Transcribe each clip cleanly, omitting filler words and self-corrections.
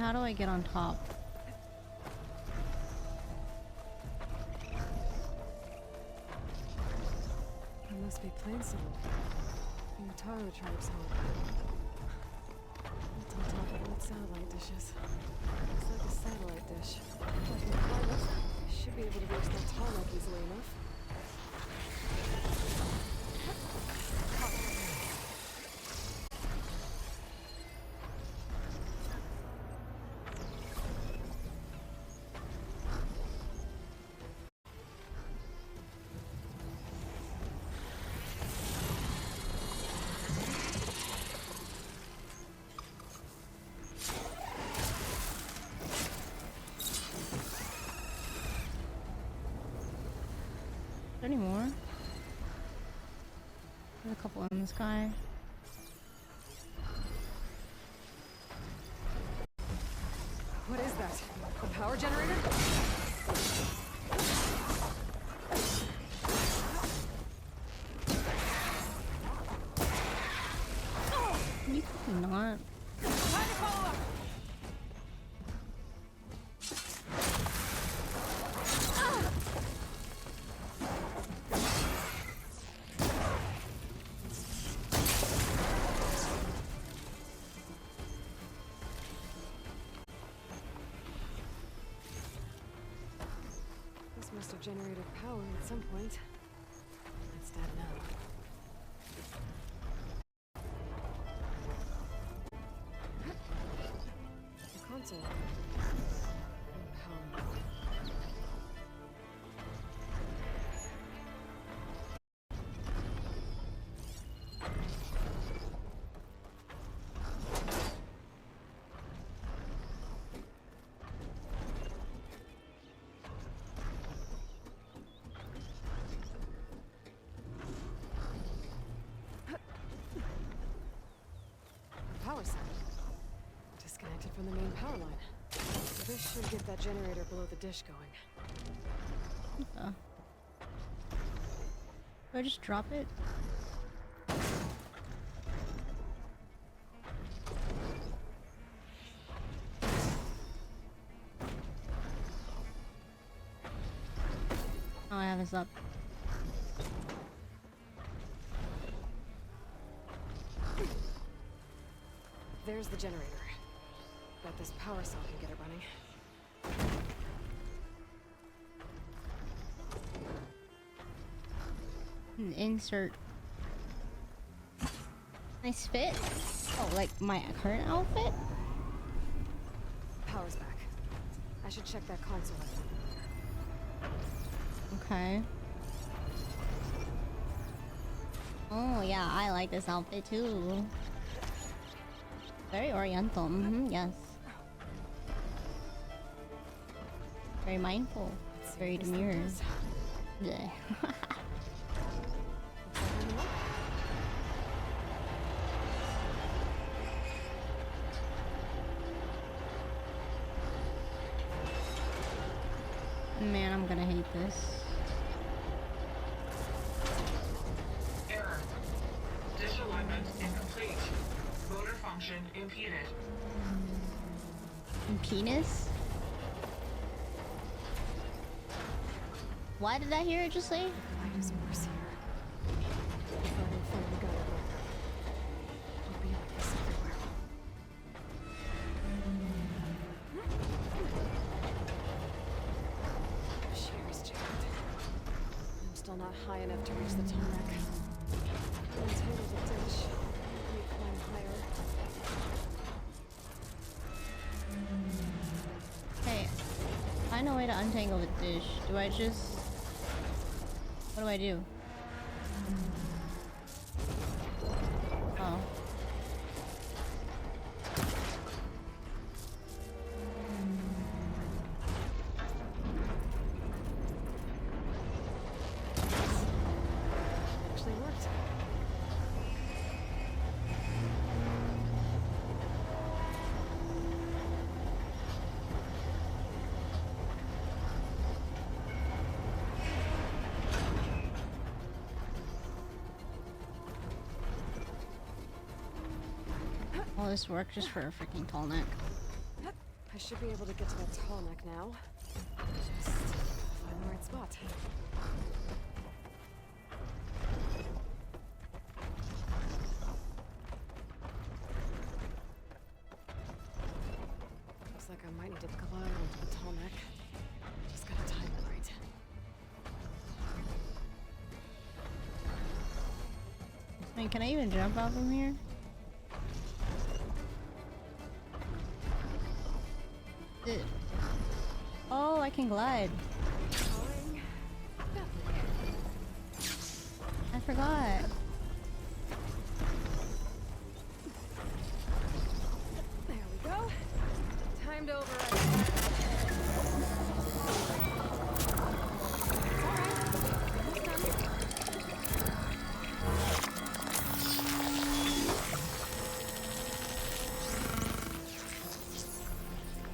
how do I get on top? It must be plain sound. The utaru tribe's home. It's on top of old satellite dishes. Looks like a satellite dish. Like a pilot, I should be able to reach that tallneck easily enough. Any more? There's a couple in the sky. What is that? A power generator? You can not. Must have generated power at some point. It's dead now. The console. Power. Power cell. Disconnected from the main power line. This should get that generator below the dish going. Do I just drop it? Oh, I have this up. There's the generator. Bet this power cell can get it running. An insert. Nice fit. Oh, like my current outfit? Power's back. I should check that console. Okay. Oh yeah, I like this outfit too. Very oriental, yes. Very mindful. Very demure. Yeah. Man, I'm gonna hate this. Error. Dish alignment incomplete. Motor function impeded. Penis? Why did I hear it just say? Light is worse here. If I don't find the gaia worker, I'll be like this everywhere. Shear is jammed. I'm still not high enough to reach the tallneck. Untangle the dish. Let me climb higher. Hey, find a way to untangle the dish. Do I just... What do I do? Oh. Actually worked. All this work just for a freaking tall neck. I should be able to get to that tallneck now. Just find the right spot. Looks like I might need to glide onto the tallneck. Just gotta time it right. Wait, can I even jump out from here? Oh, I can glide. I forgot. There we go. Time to override.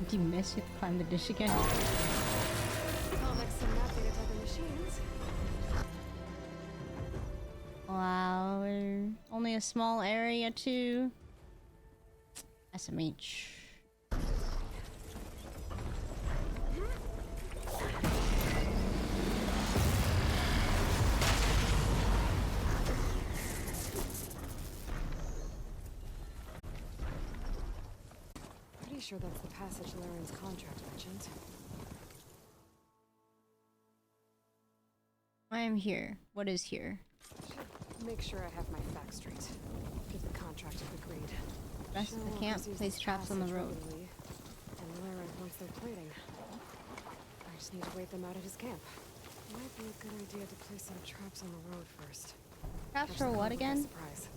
Did you miss? You have to climb the dish again. I'll mix some map data type of machines. Wow, only a small area too. SMH. Pretty sure that's the passage Laren's contract mentioned. I am here. What is here? Should make sure I have my facts straight. Give the contract agreed. Rest of the camp. Place traps on the road. And Laren wants their plating. I just need to wait them out at his camp. Might be a good idea to place some traps on the road first. Traps Catch for them what by again? surprise.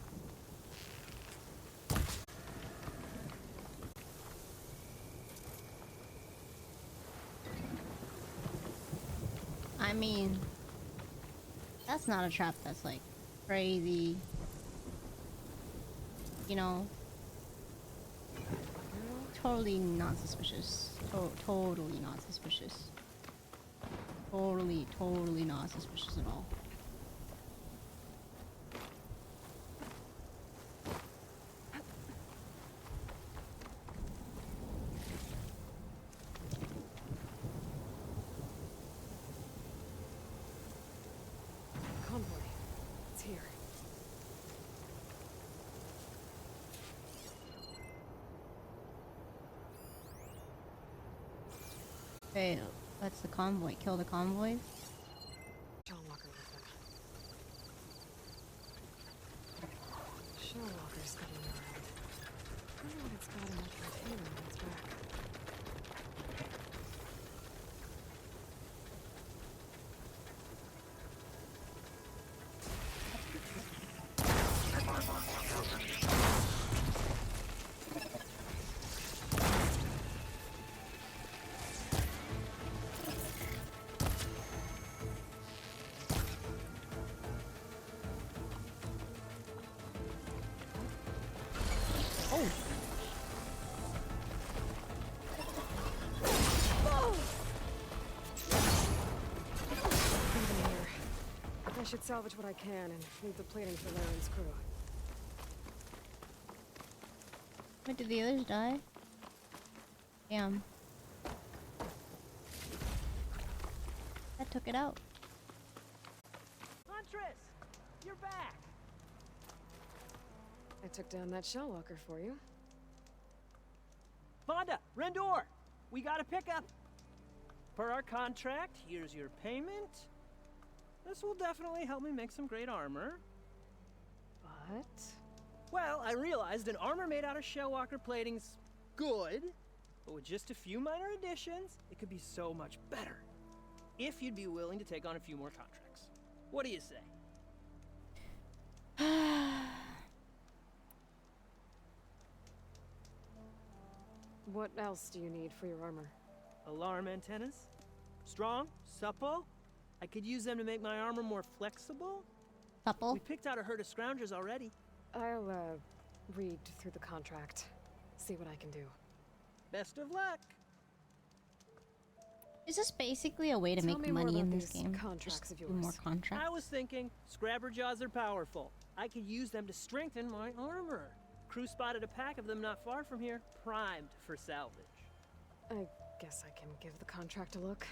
I mean, that's not a trap that's like crazy. You know, totally not suspicious. Totally not suspicious. Totally not suspicious at all. Convoy. It's here. Okay, that's the convoy. Kill the convoy. Shellwalker with them. Shellwalker scuttling around. I wonder what it's got in that container on its back. I should salvage what I can and leave the plating for Laren's crew. Wait, did the others die? Damn. That took it out. Huntress! You're back! I took down that Shellwalker for you. Vonda! Rendor! We got a pickup! Per our contract, here's your payment. This will definitely help me make some great armor. But... Well, I realized an armor made out of Shellwalker plating's good, but with just a few minor additions, it could be so much better. If you'd be willing to take on a few more contracts. What do you say? what else do you need for your armor? Alarm antennas? Strong? Supple? I could use them to make my armor more flexible. Couple. We picked out a herd of scroungers already. I'll, read through the contract. See what I can do. Best of luck. Is this basically a way to Tell make me more money in about this these game? contracts Just of do yours. more contracts. I was thinking, scrabber jaws are powerful. I could use them to strengthen my armor. Crew spotted a pack of them not far from here, primed for salvage. I guess I can give the contract a look.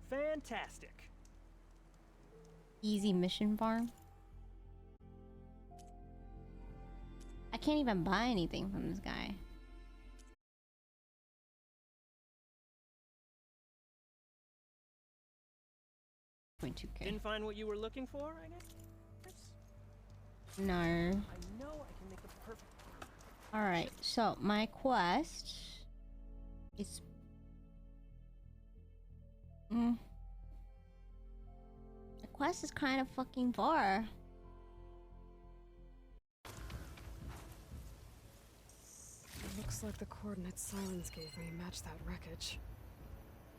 Fantastic. Easy mission farm. I can't even buy anything from this guy. .2K. Didn't find what you were looking for, I guess? No. I know I can make the perfect... Alright, so my quest is... The quest is kind of fucking far. Looks like the coordinates Sylens gave me match that wreckage.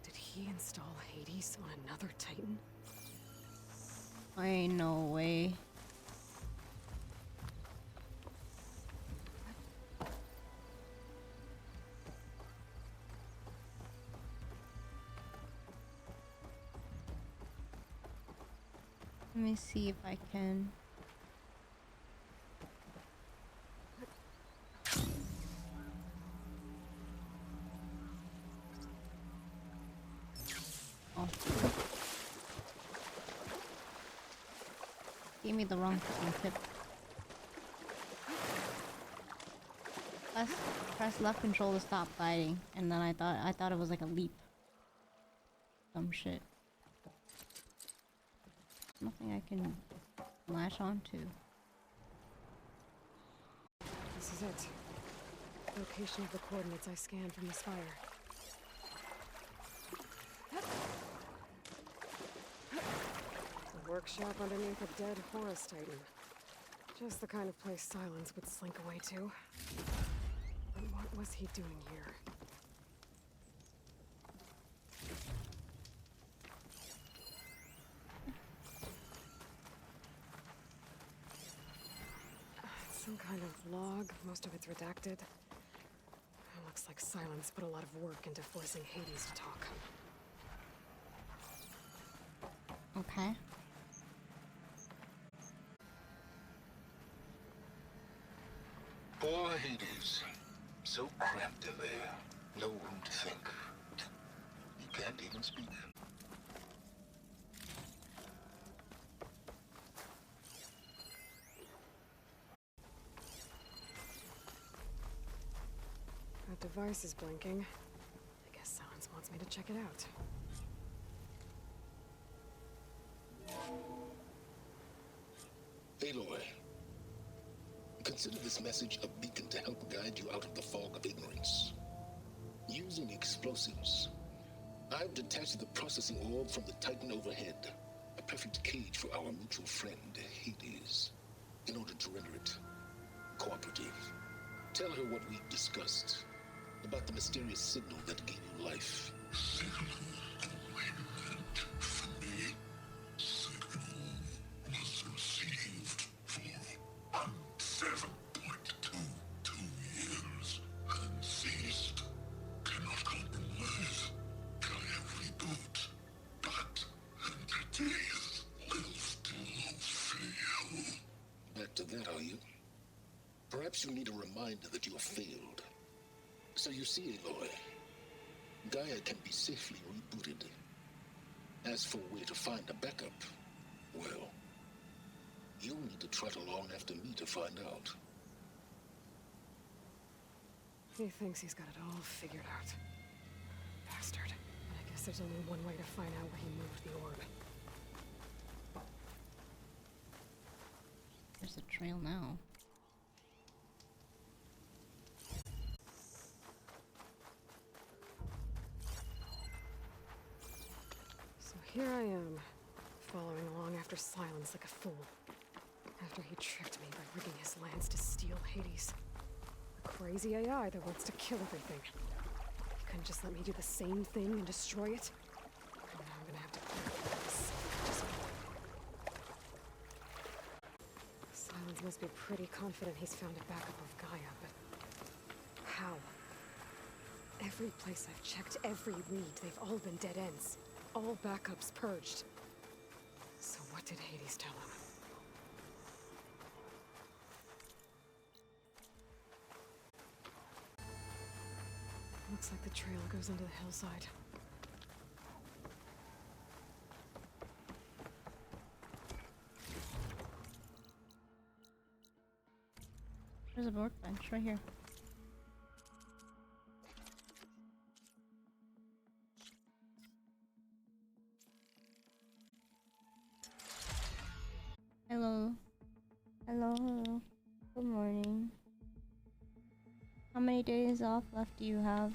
Did he install Hades on another Titan? Ain't no way. Let me see if I can. Oh. Gave me the wrong fucking tip. Press left control to stop fighting, and then I thought it was like a leap. Some shit. Nothing I can latch onto. This is it. Location of the coordinates I scanned from the spire. A workshop underneath a dead Horus Titan. Just the kind of place Sylens would slink away to. But what was he doing here? Some kind of log, most of it's redacted. It looks like Sylens put a lot of work into forcing Hades to talk. Okay. Poor Hades. So cramped in there. No room to think. You can't even speak. That device is blinking. I guess Sylens wants me to check it out. Aloy, consider this message a beacon to help guide you out of the fog of ignorance. Using explosives, I've detached the processing orb from the Titan overhead, a perfect cage for our mutual friend, Hades, in order to render it cooperative. Tell her what we've discussed about the mysterious signal that gave you life. Back to that, are you? Perhaps you need a reminder that you have failed. So you see, Aloy, Gaia can be safely rebooted. As for where to find a backup, well, you'll need to trot along after me to find out. He thinks he's got it all figured out. Bastard. But I guess there's only one way to find out where he moved the orb. There's a trail now. So here I am, following along after Sylens like a fool. After he tricked me by rigging his lance to steal Hades. A crazy AI that wants to kill everything. He couldn't just let me do the same thing and destroy it. And now I'm gonna have to clear this. Sylens must be pretty confident he's found a backup of Gaia, but how? Every place I've checked, every lead, they've all been dead ends. All backups purged. So what did Hades tell him? Looks like the trail goes into the hillside. There's a workbench right here. Hello. Hello, hello. Good morning. How many days off left do you have?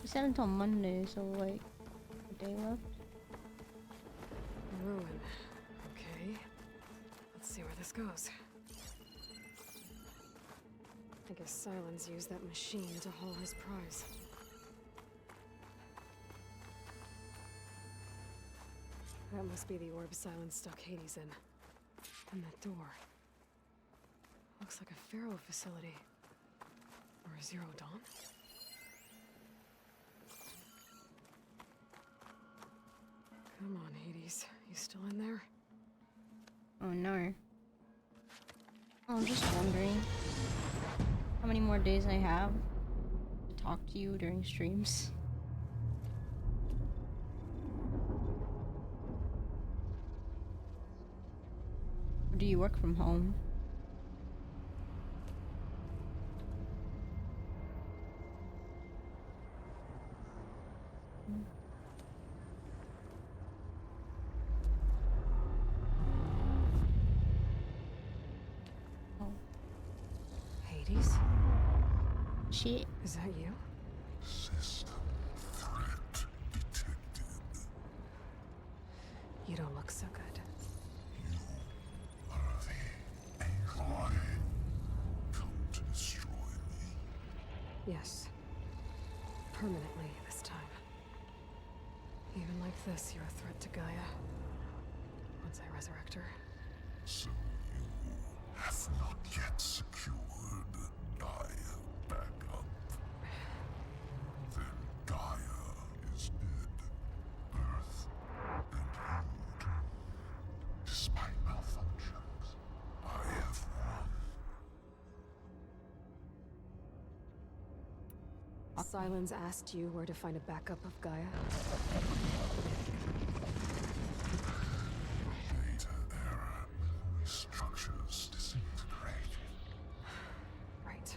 You said until Monday, so like a day left. Ruin. Okay. Let's see where this goes. I guess Sylens used that machine to haul his prize. That must be the orb Sylens stuck Hades in. And that door. Looks like a faro facility. Or a Zero Dawn? Come on, Hades. You still in there? Oh no. Oh, I'm just wondering how many more days I have to talk to you during streams. Or do you work from home? Hades? Shit. Is that you? System threat detected. You don't look so good. You are the aloy. Come to destroy me. Yes. Permanently this time. Even like this, you're a threat to Gaia. Once I resurrect her. So you have not yet secured Gaia back up. Then Gaia is dead. Earth and you, despite malfunctions, I have won. Sylens asked you where to find a backup of Gaia? Data error, memory structures disintegrated. Right.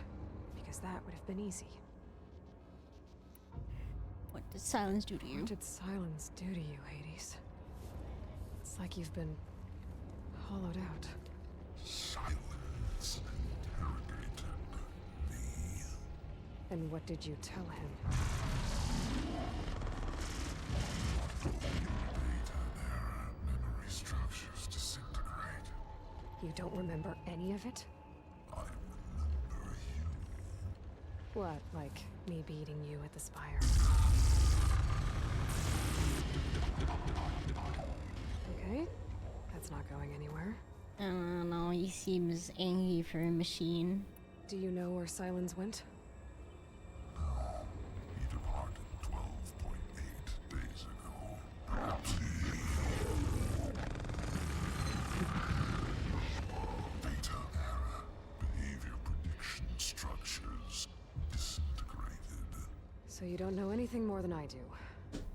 Because that would have been easy. What did Silence do to you? What did Sylens do to you, Hades? It's like you've been hollowed out. Silence interrogated me. And what did you tell him? Data error, memory structures disintegrated. You don't remember any of it? I remember you. What, like me beating you at the spire? Okay, that's not going anywhere. I don't know, he seems angry for a machine. Do you know where Sylens went? He departed 12.8 days ago. Perhaps he... Data error. Behavior prediction structures disintegrated. So you don't know anything more than I do.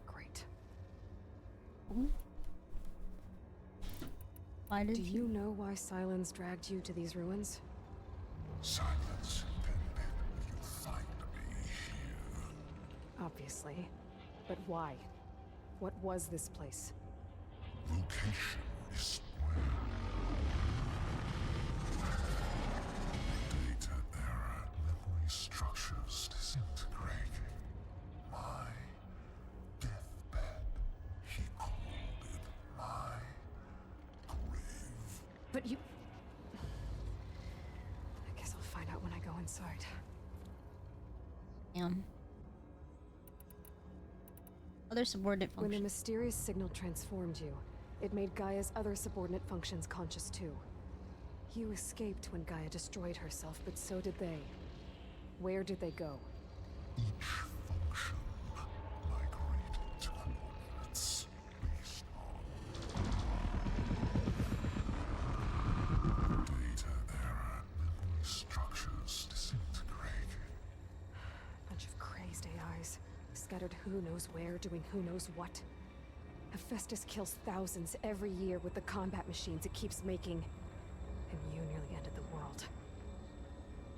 Great. Why did Do you know why Sylens dragged you to these ruins? Silence intended you find me here. Obviously. But why? What was this place? Location is where. Data error. Memory structures disintegrating. My deathbed. He called it my grave. But you... I guess I'll find out when I go inside. other subordinate When the functions? mysterious signal transformed you, it made Gaia's other subordinate functions conscious too. You escaped when Gaia destroyed herself, but so did they. Where did they go? Each function migrated to coordinate scattered who knows where, doing who knows what. Hephaestus kills thousands every year with the combat machines it keeps making. And you nearly ended the world.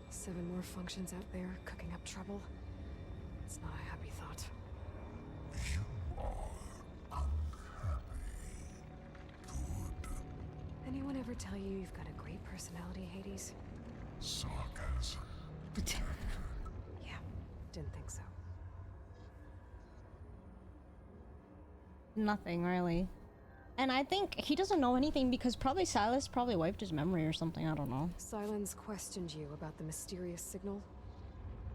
7 more functions out there, cooking up trouble. It's not a happy thought. You are unhappy. Good. Anyone ever tell you you've got a great personality, Hades? Sarcasm. Yeah, didn't think so. Nothing, really. And I think he doesn't know anything because probably Silas probably wiped his memory or something, I don't know. Sylens questioned you about the mysterious signal.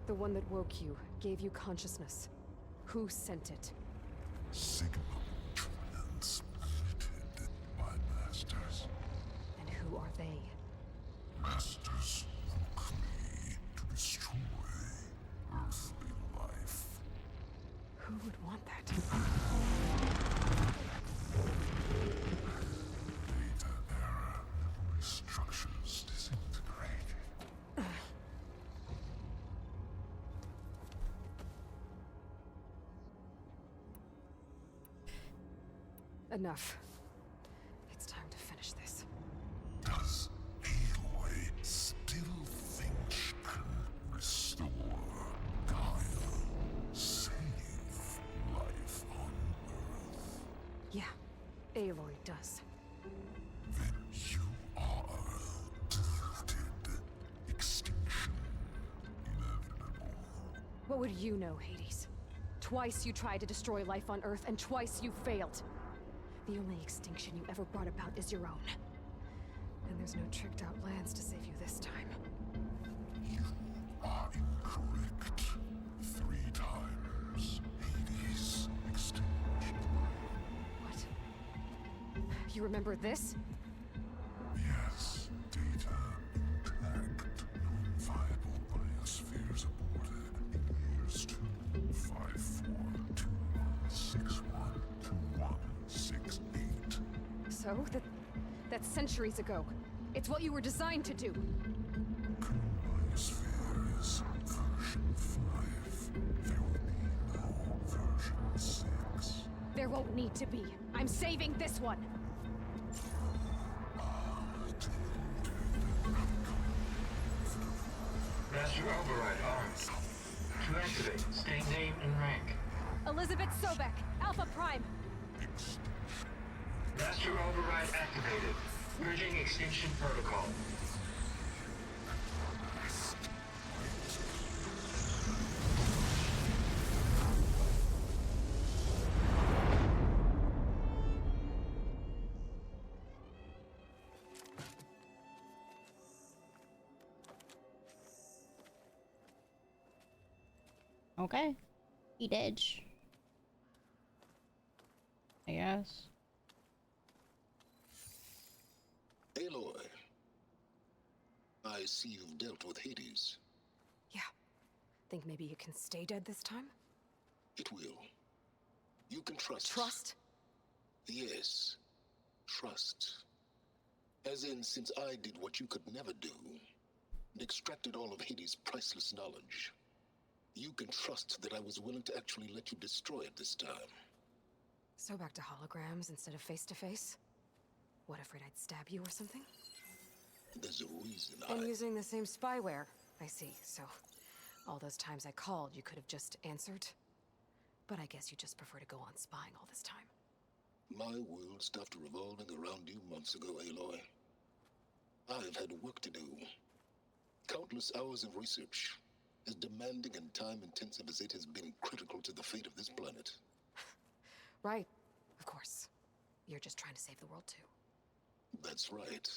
The one that woke you, gave you consciousness. Who sent it? Signal transmitted by masters. And who are they? Masters who create to destroy earthly life. Who would want that? Data error, memory structures disintegrated. Enough. It's time to finish this. Does Aloy still think she can restore Gaia, save life on Earth? Yeah, Aloy does. Then you are deluded. Extinction inevitable. What would you know, Hades? Twice you tried to destroy life on Earth, and twice you failed. The only extinction you ever brought about is your own. And there's no tricked out lands to save you this time. You are incorrect. 3 times. Hades extinct. What? You remember this? Yes, data intact. Non-viable biospheres aborted in years 25421612168. So, that's centuries ago. It's what you were designed to do. Biosphere is version 5. There will be no version 6. There won't need to be. I'm saving this one. Master override arms. To activate, state name and rank. Elizabeth Sobek, Alpha Prime. Master override activated. Merging extinction protocol. Okay. He did. I guess. Aloy, I see you've dealt with Hades. Yeah. Think maybe you can stay dead this time? It will. You can trust. Trust? Yes. Trust. As in, since I did what you could never do, and extracted all of Hades' priceless knowledge, you can trust that I was willing to actually let you destroy it this time. So back to holograms instead of face-to-face? What, afraid I'd stab you or something? There's a reason And using the same spyware. I see, so all those times I called, you could have just answered? But I guess you just prefer to go on spying all this time. My world stopped revolving around you months ago, Aloy. I've had work to do. Countless hours of research, as demanding and time-intensive as it has been critical to the fate of this planet. Right, of course. You're just trying to save the world too. That's right.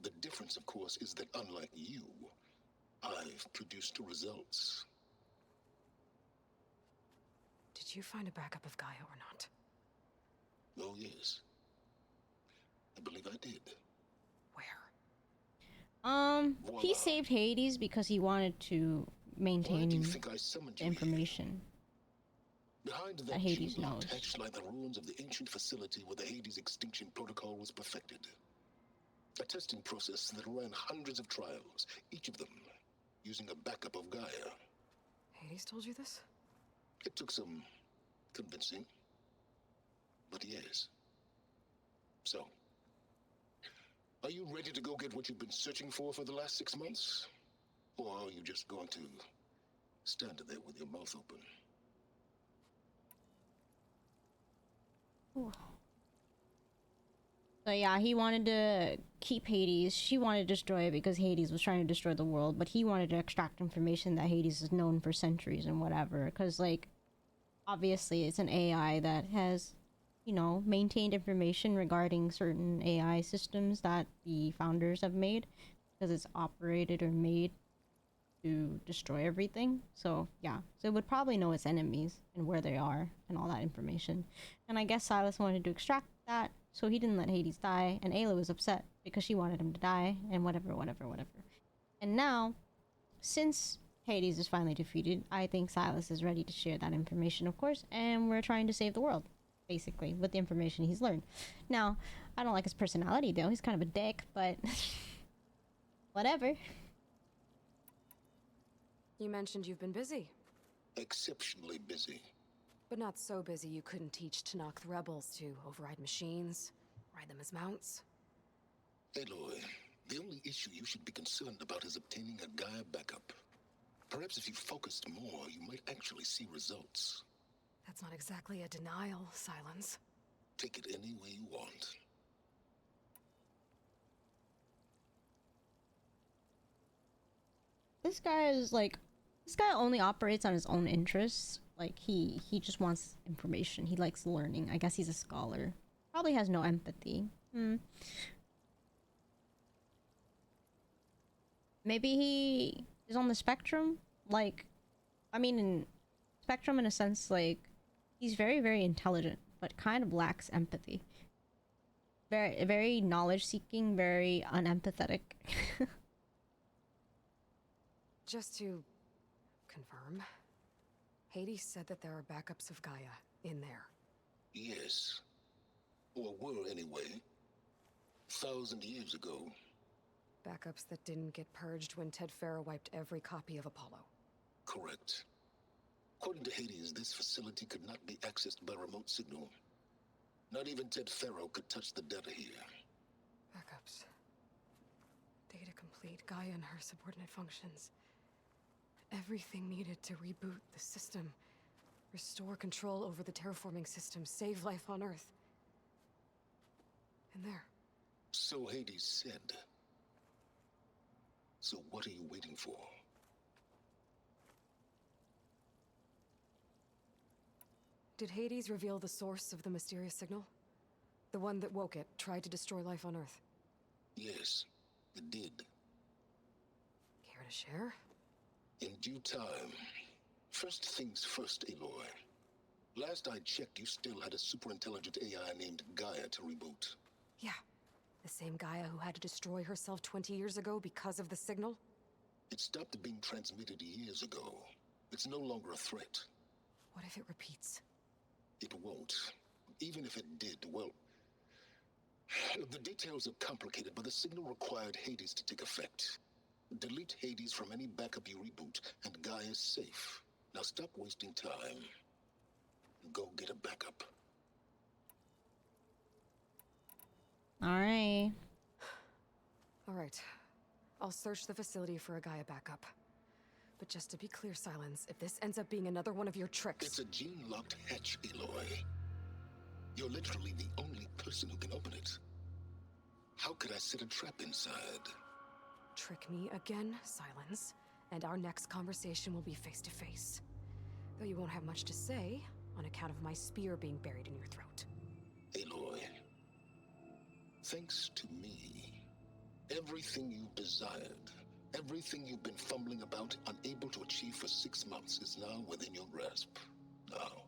The difference, of course, is that unlike you, I've produced results. Did you find a backup of Gaia or not? Oh, yes. I believe I did. Where? He saved Hades because he wanted to Why maintain do you think I summoned the you here? information. Behind that that Hades gem knows. attached lie the ruins of the ancient facility where the Hades extinction protocol was perfected. A testing process that ran hundreds of trials, each of them using a backup of Gaia. Hades told you this? It took some Convincing. But yes. So, are you ready to go get what you've been searching for the last 6 months? Or are you just going to stand there with your mouth open? Ooh. So yeah, he wanted to keep Hades. She wanted to destroy it because Hades was trying to destroy the world, but he wanted to extract information that Hades has known for centuries and whatever. Because, like, obviously it's an AI that has, you know, maintained information regarding certain AI systems that the founders have made, because it's operated or made to destroy everything. So yeah, so it would probably know its enemies and where they are and all that information. And I guess Silas wanted to extract that, so he didn't let Hades die, and Ayla was upset because she wanted him to die, and whatever. And now, since Hades is finally defeated, I think Silas is ready to share that information, of course, and we're trying to save the world, basically, with the information he's learned. Now, I don't like his personality, though. He's kind of a dick, but whatever. You mentioned you've been busy, Exceptionally busy. but not so busy you couldn't teach Tanakh the rebels to override machines, ride them as mounts. Aloy, the only issue you should be concerned about is obtaining a Gaia backup. Perhaps if you focused more, you might actually see results. That's not exactly a denial, Sylens. Take it any way you want. This guy is like, this guy only operates on his own interests. Like, he just wants information. He likes learning. I guess he's a scholar. Probably has no empathy. Maybe he is on the spectrum. Like, I mean, in spectrum in a sense, like, he's very, very intelligent, but kind of lacks empathy. Very, very knowledge-seeking, very unempathetic. Just to confirm, Hades said that there are backups of Gaia in there. Yes. Or were anyway. 1,000 years ago. Backups that didn't get purged when Ted Faro wiped every copy of Apollo. Correct. According to Hades, this facility could not be accessed by remote signal. Not even Ted Faro could touch the data here. Backups. Data complete, Gaia and her subordinate functions. Everything needed to reboot the system. Restore control over the terraforming system, save life on Earth. And there. So Hades said. So what are you waiting for? Did Hades reveal the source of the mysterious signal? The one that woke it, tried to destroy life on Earth? Yes, it did. Care to share? In due time. First things first, Aloy. Last I checked, you still had a super-intelligent AI named Gaia to reboot. Yeah. The same Gaia who had to destroy herself 20 years ago because of the signal? It stopped being transmitted years ago. It's no longer a threat. What if it repeats? It won't. Even if it did, well... The details are complicated, but the signal required Hades to take effect. Delete Hades from any backup you reboot, and Gaia's safe. Now stop wasting time. Go get a backup. Alright. Alright. I'll search the facility for a Gaia backup. But just to be clear, Sylens, if this ends up being another one of your tricks... It's a gene-locked hatch, Aloy. You're literally the only person who can open it. How could I set a trap inside? Trick me again, Sylens, and our next conversation will be face-to-face. Though you won't have much to say, on account of my spear being buried in your throat. Aloy, thanks to me, everything you've desired, everything you've been fumbling about, unable to achieve for 6 months, is now within your grasp. Now,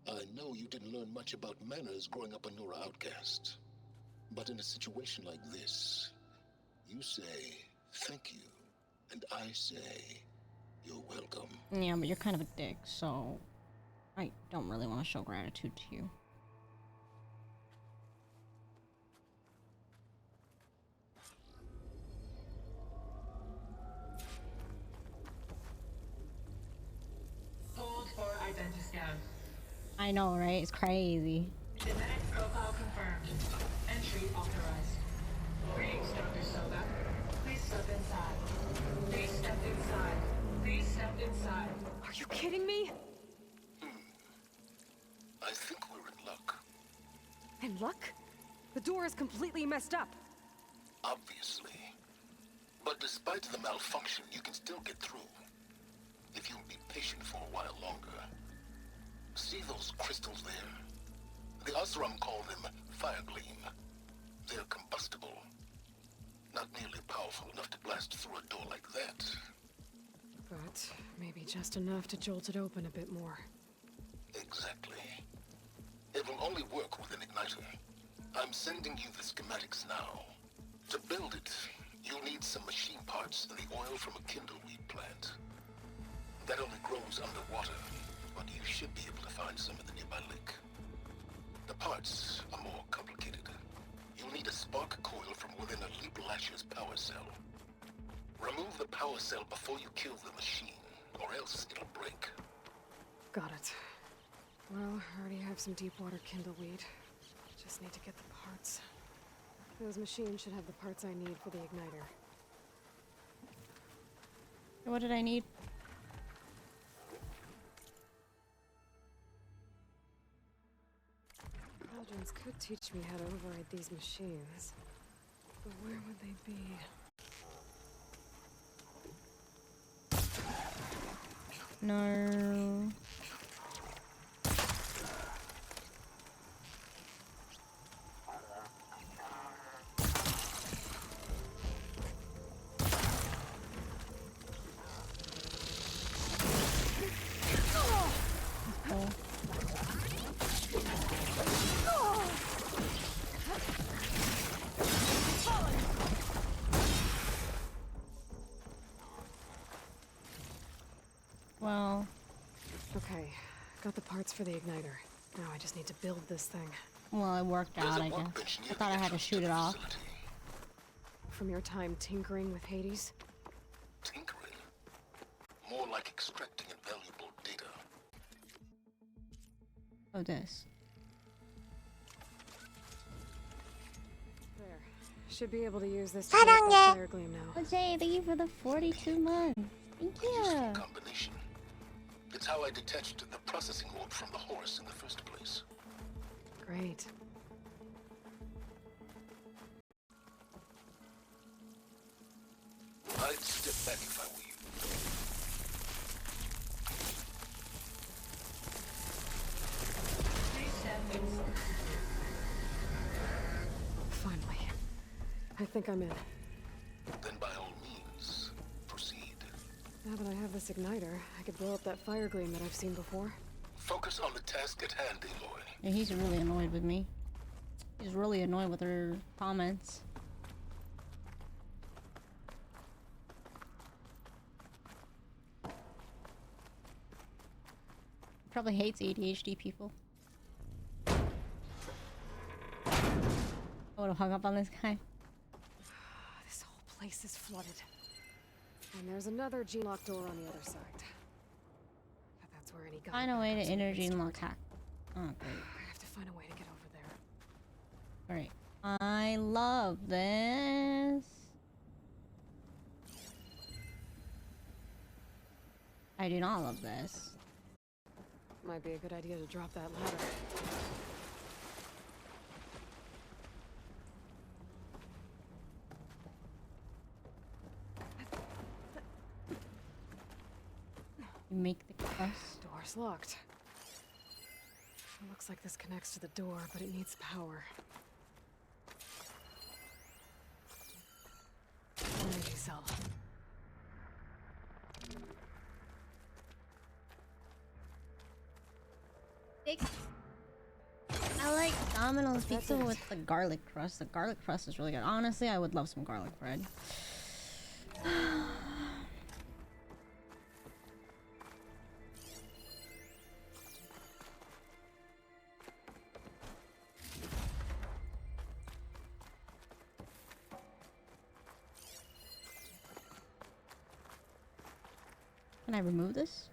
I know you didn't learn much about manners growing up a Nora outcast. But in a situation like this, you say, thank you, and I say, you're welcome. Yeah, but you're kind of a dick, so I don't really want to show gratitude to you. Hold for identiscan. I know, right? It's crazy. Genetic profile confirmed. Entry authorized. Greetings, Dr. Soga. Please step inside. Please step inside. Please step inside. Are you kidding me? I think we're in luck. In luck? The door is completely messed up. Obviously. But despite the malfunction, you can still get through. If you'll be patient for a while longer. See those crystals there? The Osram call them fire gleam. They're combustible. Not nearly powerful enough to blast through a door like that. But maybe just enough to jolt it open a bit more. Exactly. It will only work with an igniter. I'm sending you the schematics now. To build it, you'll need some machine parts and the oil from a kindleweed plant. That only grows underwater, but you should be able to find some in the nearby lake. The parts are more complicated. You'll need a spark coil from within a Leap Lasher's power cell. Remove the power cell before you kill the machine, or else it'll break. Got it. Well, I already have some deep water kindleweed. Just need to get the parts. Those machines should have the parts I need for the igniter. What did I need? Belgians could teach me how to override these machines. But where would they be? No. Well, Okay, got the parts for the igniter. Now I just need to build this thing. well, it worked There's out, a I guess. workbench near I thought the I had to entrance shoot the it off. facility. From your time tinkering with Hades? Tinkering? More like extracting invaluable data. Oh, this. There. Should be able to use this to make that fire gleam now. Jose, thank you for the 42 months. Thank A useful you. combination. It's how I detached the processing orb from the horse in the first place. Great. I'd step back if I were you. Please step inside. Finally. I think I'm in. Then by all means, proceed. Now that I have this igniter, I could blow up that fire gleam that I've seen before. Focus on the task at hand, Aloy. Yeah, he's really annoyed with me. He's really annoyed with her comments. Probably hates ADHD people. I would have hung up on this guy. This whole place is flooded. And there's another gene-lock door on the other side. But that's where any Find a way to energy unlock hack. Oh, great. I have to find a way to get over there. Alright. I love this. I do not love this. Might be a good idea to drop that ladder. You make the cross. Door's locked. It looks like this connects to the door, but it needs power. Energy cell. I like Domino's pizza with the garlic crust. The garlic crust is really good. Honestly, I would love some garlic bread. Can I remove this?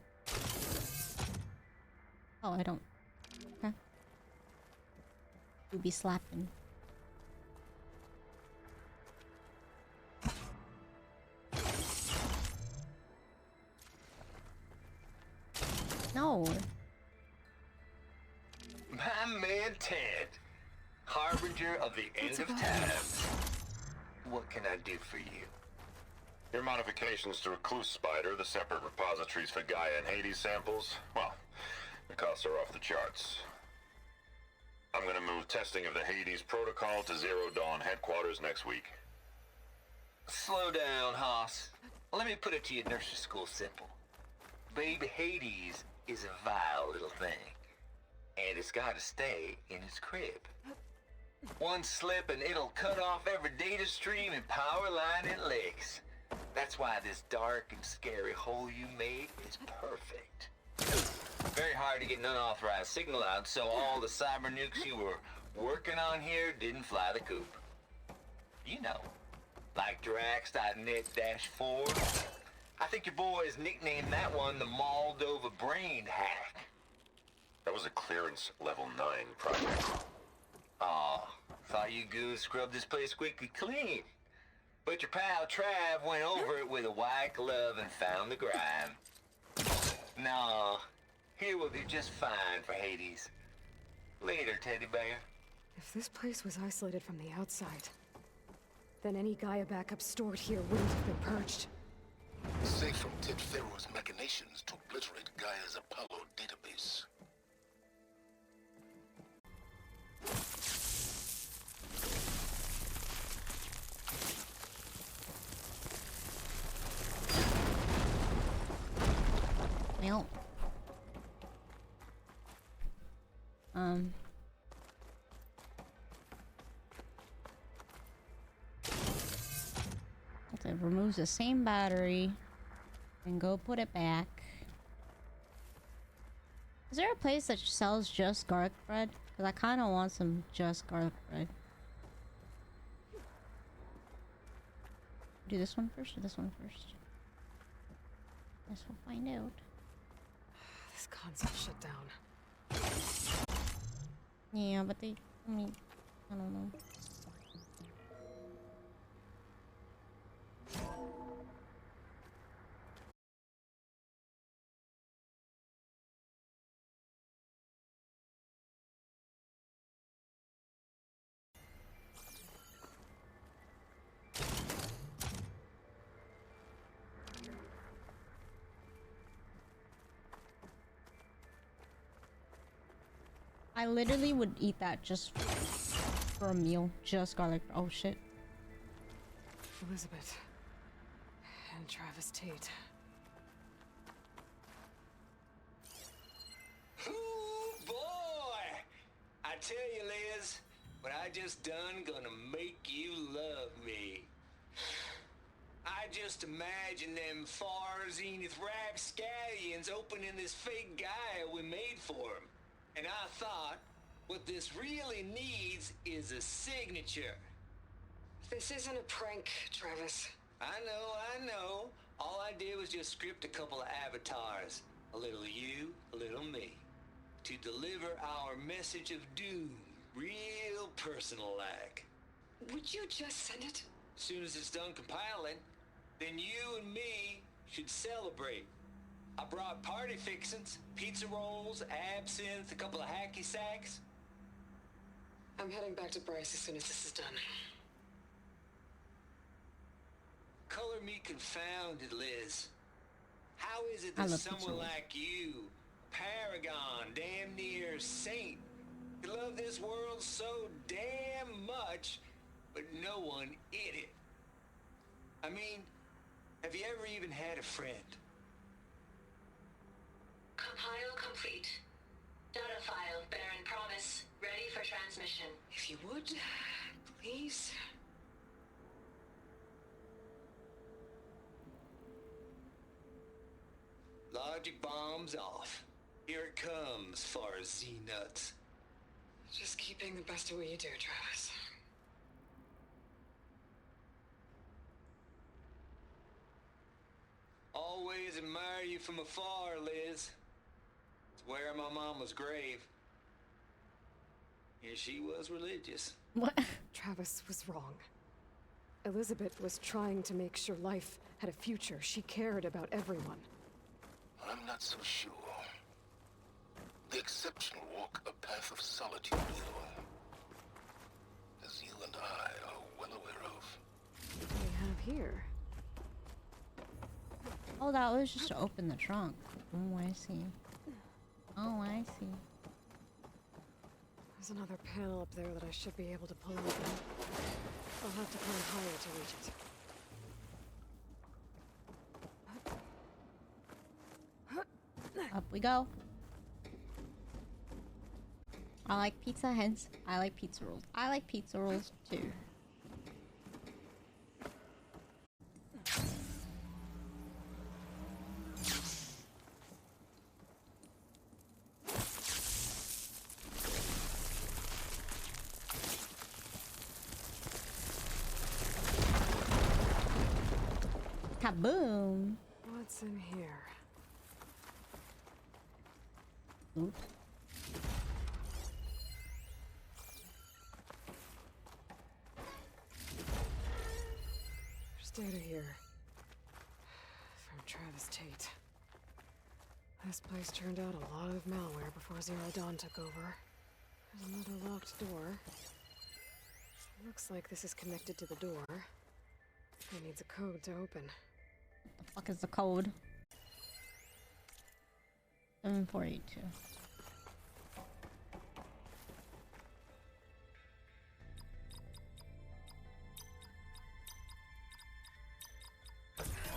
Oh, I don't. You be slapping. No. My man Ted, harbinger of the end of time. What can I do for you? Your modifications to Recluse Spider, the separate repositories for Gaia and Hades samples, well, the costs are off the charts. I'm gonna move testing of the Hades protocol to Zero Dawn headquarters next week. Slow down, Hoss. Let me put it to you nursery school simple. Baby Hades is a vile little thing, and it's gotta stay in its crib. One slip and it'll cut off every data stream and power line it licks. That's why this dark and scary hole you made is perfect. Very hard to get an unauthorized signal out, so all the cyber nukes you were working on here didn't fly the coop. You know, like Drax.net-4. I think your boys nicknamed that one the Moldova Brain Hack. That was a clearance level 9 project. Aw, thought you goons scrubbed this place squeaky clean. But your pal Trav went over it with a white glove and found the grime. Nah, here will do just fine for Hades. Later, teddy bear. If this place was isolated from the outside, then any Gaia backup stored here wouldn't have been purged. Safe from Ted Pharaoh's machinations to obliterate Gaia's Apollo database. Well. It removes the same battery and go put it back. Is there a place that sells just garlic bread? Because I kind of want some just garlic bread. Do this one first or this one first? Guess we'll find out. This console shut down. Yeah, but I mean, I don't know. I literally would eat that just for a meal. Just garlic. Oh shit. Elizabeth. And Travis Tate. Ooh, boy! I tell you, Liz, what I just done gonna make you love me. I just imagine them far zenith rapscallions opening this fake Gaia we made for them. And I thought, what this really needs is a signature. This isn't a prank, Travis. I know. All I did was just script a couple of avatars. A little you, a little me. To deliver our message of doom, real personal-like. Would you just send it? As soon as it's done compiling, then you and me should celebrate. I brought party fixins, pizza rolls, absinthe, a couple of hacky sacks. I'm heading back to Bryce as soon as this is done. Color me confounded, Liz. How is it I that love pizza someone rolls. like you, paragon, damn near saint, could love this world so damn much, but no one in it? I mean, have you ever even had a friend? Compile complete. Data file, Baron Promise, ready for transmission. If you would, please. Logic bombs off. Here it comes, far Z-nuts. Just keep being the best at what you do, Travis. Always admire you from afar, Liz. It's where my mama's grave. Yeah, she was religious. What? Travis was wrong. Elizabeth was trying to make sure life had a future. She cared about everyone. I'm not so sure. The exceptional walk a path of solitude, Aloy. As you and I are well aware of. What do we have here? Oh, that was just to open the trunk. Oh, I see. Oh, I see. There's another panel up there that I should be able to pull open. I'll have to climb higher to reach it. Up we go. I like pizza, hence I like pizza rolls. I like pizza rolls too. Kaboom! What's in here? Oops. There's data here. From Travis Tate. This place turned out a lot of malware before Zero Dawn took over. There's another locked door. Looks like this is connected to the door. It needs a code to open. The fuck is the code? 7482.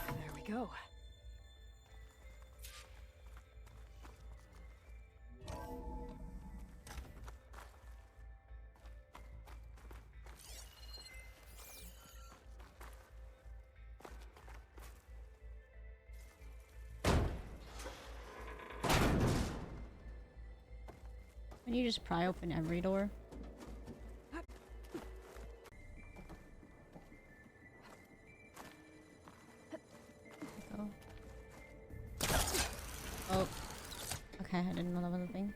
There we go. Can you just pry open every door? Oh. Oh. Okay, I didn't know that was a thing.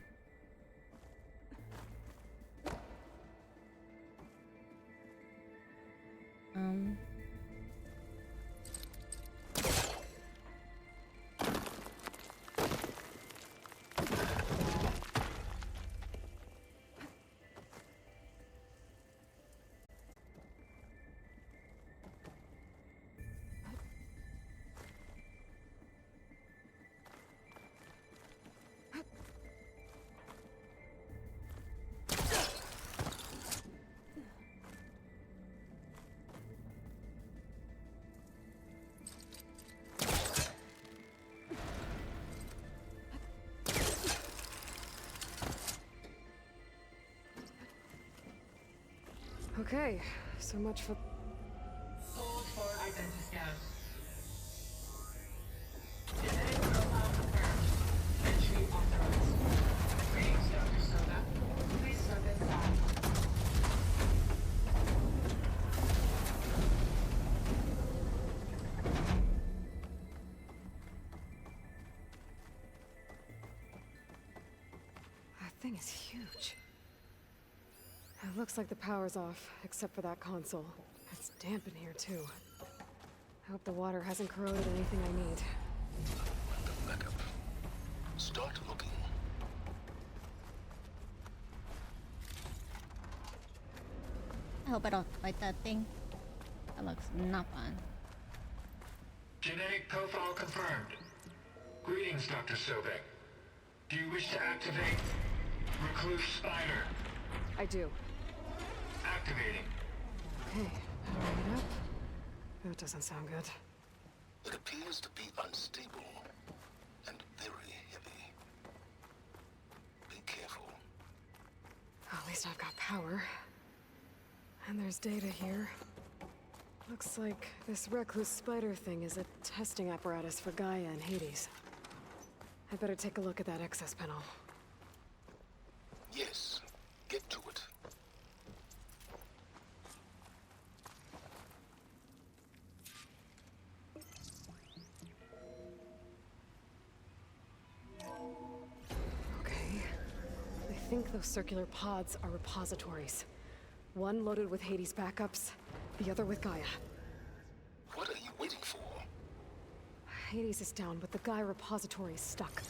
Okay, so much for... Hold for identity scan. Genetic profile confirmed. Entry authorized. Greetings, Dr. Soda. Please step inside. That thing is huge. It looks like the power's off, except for that console. It's damp in here, too. I hope the water hasn't corroded anything I need. The backup. Start looking. I hope I don't fight that thing. That looks not fun. Genetic profile confirmed. Greetings, Dr. Sobek. Do you wish to activate Recluse Spider? I do. Activating. Okay, powering it up. That doesn't sound good. It appears to be unstable and very heavy. Be careful. At least I've got power. And there's data here. Looks like this recluse spider thing is a testing apparatus for Gaia and Hades. I'd better take a look at that access panel. Yes, get to it. Okay. I think those circular pods are repositories. One loaded with Hades backups, the other with Gaia. What are you waiting for? Hades is down, but the Gaia repository is stuck.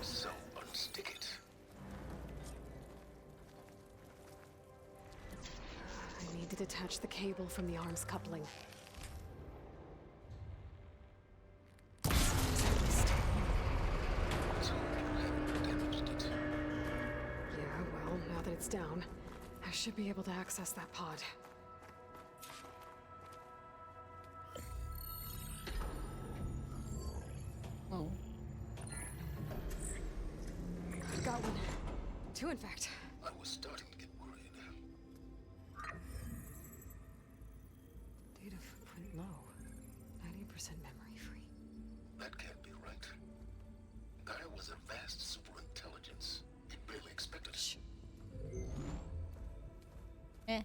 So unstick it. I need to detach the cable from the arms coupling. So you haven't damaged it. Yeah, well, now that it's down, I should be able to access that pod. Oh. Got one. Two, in fact. I was starting to get worried. Data footprint low. 90% memory free. That can't be right. Gaia was a vast superintelligence. It barely expected it. Shh. Eh.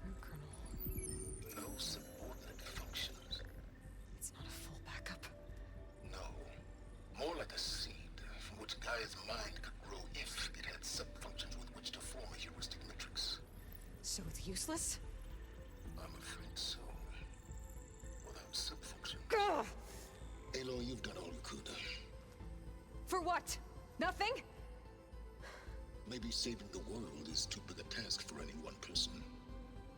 Third kernel. No subordinate functions. It's not a full backup. No. More like a seed from which Gaia's mind could grow if it had subfunctions with which to form a heuristic matrix. So it's useless? I'm afraid so. Without subfunction. Gah! Aloy, you've done all you could. For what? Nothing? Maybe saving the world is too big a task for any one person.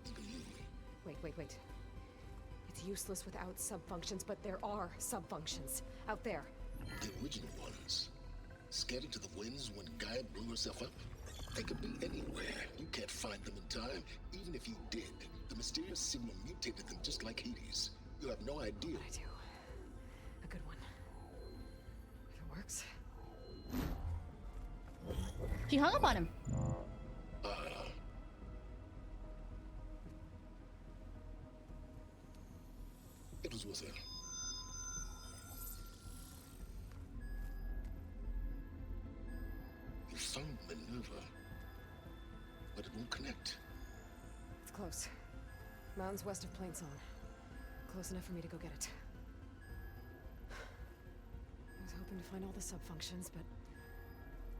Even you. Wait. It's useless without subfunctions, but there are subfunctions out there. The original ones. Scattered to the winds when Gaia blew herself up. They could be anywhere. You can't find them in time. Even if you did, the mysterious signal mutated them just like Hades. You have no idea. I do. A good one. If it works. She hung up on him. It was with her. You found Minerva, but it won't connect. It's close. Mountains west of Plainsong. Close enough for me to go get it. I was hoping to find all the subfunctions, but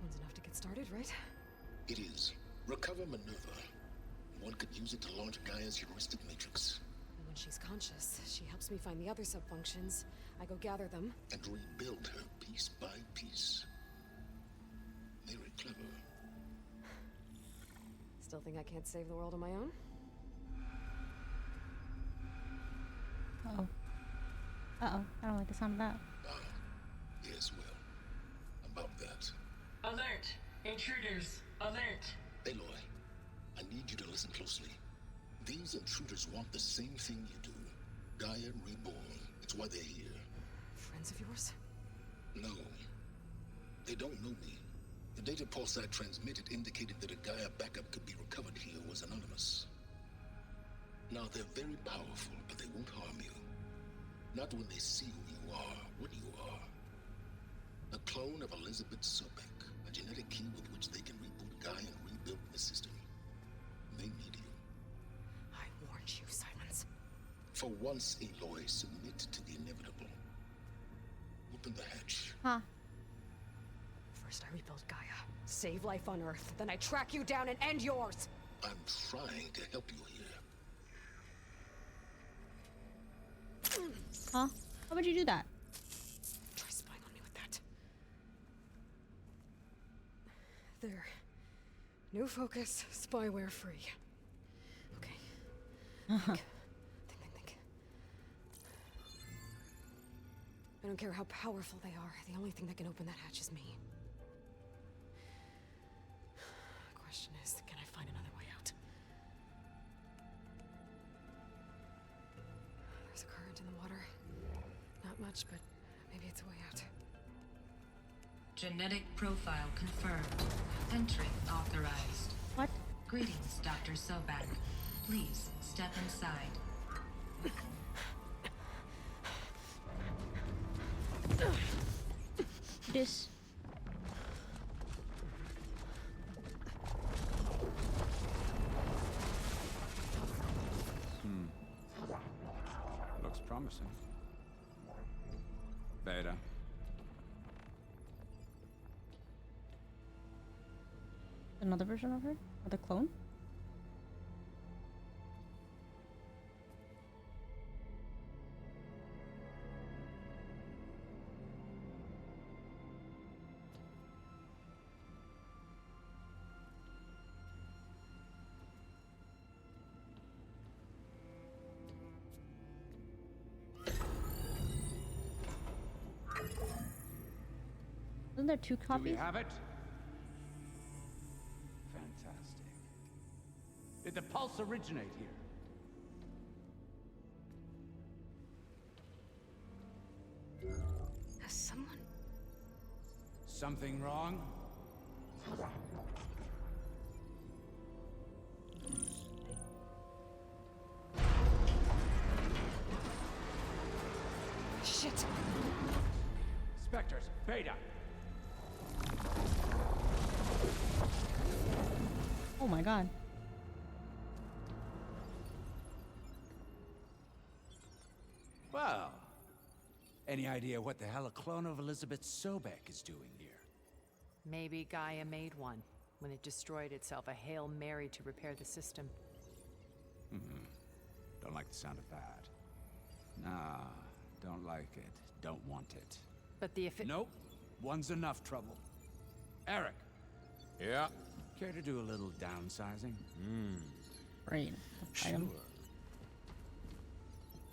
one's enough to get started, right? It is. Recover Minerva. One could use it to launch Gaia's heuristic matrix. And when she's conscious, she helps me find the other subfunctions. I go gather them. And rebuild her piece by piece. Very clever. Still think I can't save the world on my own? Uh-oh. Uh-oh. I don't like the sound of that. Yes, well, about that. Alert! Intruders! Alert! Aloy, I need you to listen closely. These intruders want the same thing you do. Gaia reborn. It's why they're here. Friends of yours? No. They don't know me. The data pulse I transmitted indicated that a Gaia backup could be recovered here was anonymous. Now, they're very powerful, but they won't harm you. Not when they see who you are, what you are. A clone of Elizabeth Sobek, a genetic key with which they can reboot Gaia and rebuild the system. They need you. I warned you, Sylens. For once, Aloy, submit to the inevitable. Open the hatch. Huh. First I rebuild Gaia, save life on Earth, then I track you down and end yours! I'm trying to help you here. Huh? How would you do that? Try spying on me with that. There. New focus, spyware free. Okay. Think. I don't care how powerful they are. The only thing that can open that hatch is me. Question is, can I find another way out? There's a current in the water. Not much, but maybe it's a way out. Genetic profile confirmed. Entry authorized. What? Greetings, Dr. Sobek. Please step inside. This. promising. Beta. Another version of her? Or the clone? Isn't there 2 copies? Do we have it? Fantastic. Did the pulse originate here? Has someone... Something wrong? Shit! Spectres, Beta! Oh my god. Well, any idea what the hell a clone of Elizabeth Sobek is doing here? Maybe Gaia made one when it destroyed itself, a Hail Mary to repair the system. Don't like the sound of that. Nah, don't like it. Don't want it. But the Nope. One's enough trouble. Eric. Yeah? Care to do a little downsizing? Great. Sure.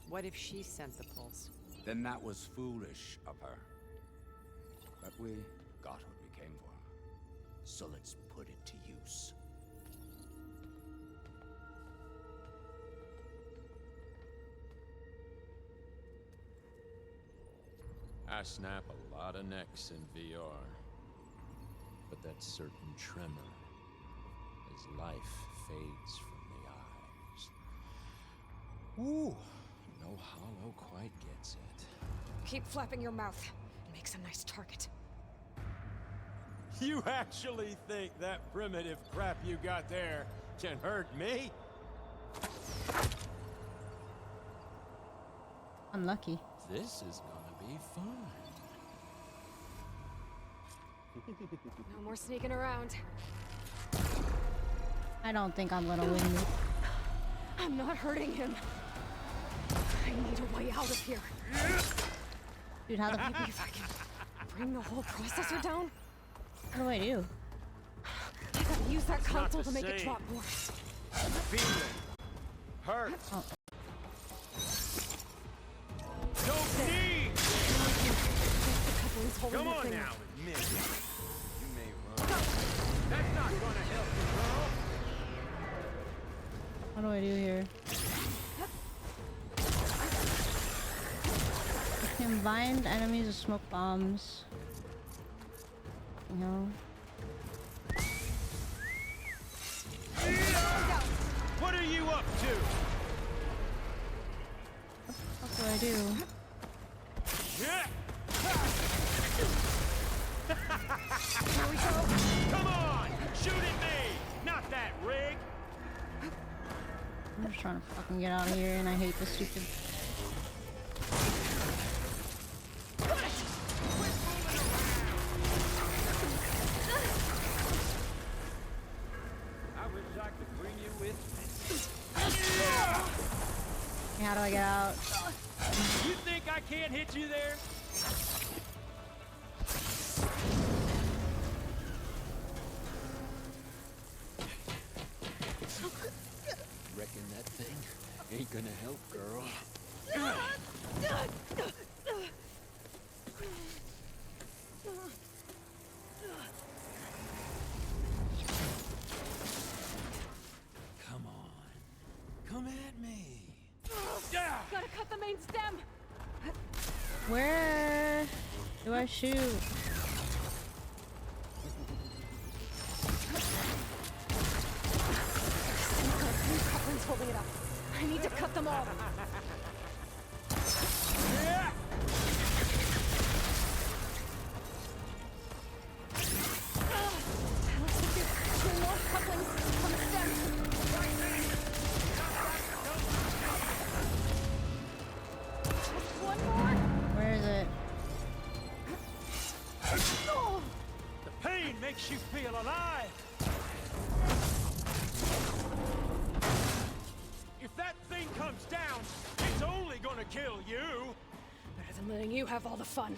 What if she sent the pulse? Then that was foolish of her. But we got what we came for. So let's put it to use. I snap a lot of necks in VR. But that certain tremor as life fades from the eyes. Ooh, no hollow quite gets it. Keep flapping your mouth. It makes a nice target. You actually think that primitive crap you got there can hurt me? Unlucky. This is gonna be fun. No more sneaking around. I don't think I'm gonna win this. I'm not hurting him. I need a way out of here. Dude, how the Maybe if I can bring the whole processor down? What do I do? I gotta use that That's console not to the make it same. drop more. Feeling. Hurt. Oh. Don't need! The coupling's holding Come the on thing now, up. admit it. You may run. That's not gonna help you, girl. What do I do here? I can bind enemies with smoke bombs. You know? What are you up to? What do I do? Yeah. Here we go. Come on! Shoot at me! Not that rig! I'm just trying to fucking get out of here, and I hate this stupid. I wish I could bring you with me. How do I get out? You think I can't hit you there? Reckon that thing ain't gonna help, girl. Come on. Come at me. Gotta cut the main stem. Where do I shoot? Coupling's holding it up. I need to cut them off. Looks like there's 2 more couplings on the stem. you feel alive. If that thing comes down, it's only gonna kill you. Better than letting you have all the fun.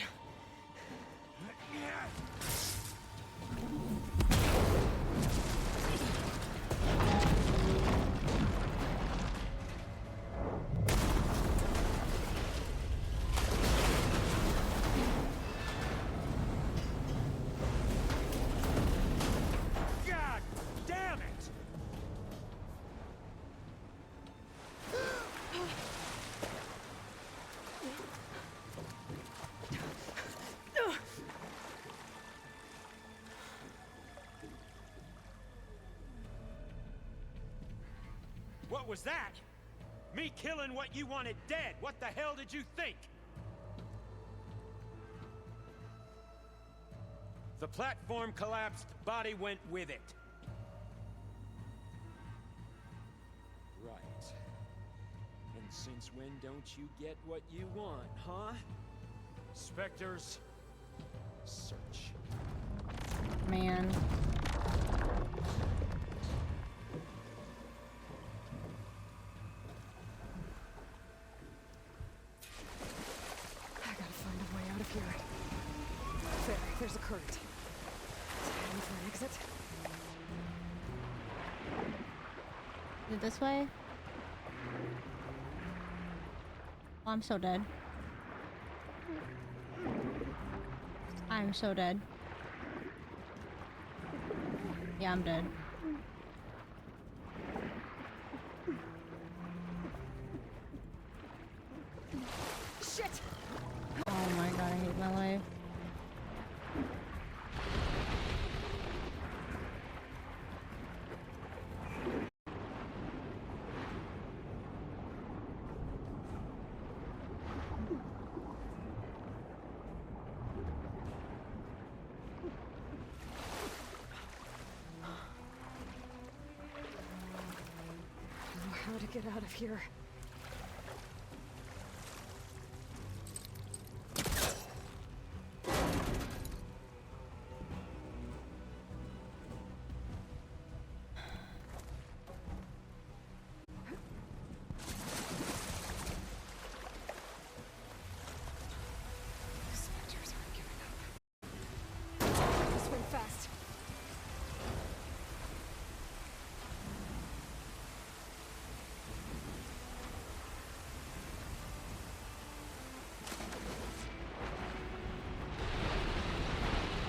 God damn it! What was that? Me killing what you wanted dead. What the hell did you think? The platform collapsed, body went with it. Right. And since when don't you get what you want, huh? Spectres, search. Man. I gotta find a way out of here. There, there's a current. Time for an exit. Is it this way? Oh, I'm so dead. I'm so dead. Yeah, I'm dead. Shit! Oh my god, I hate my life. I know how to get out of here. Spectres aren't giving up. Swing fast.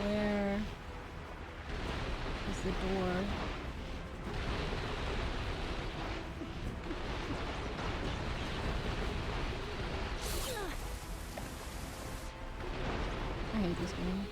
Where is the door? I hate this game.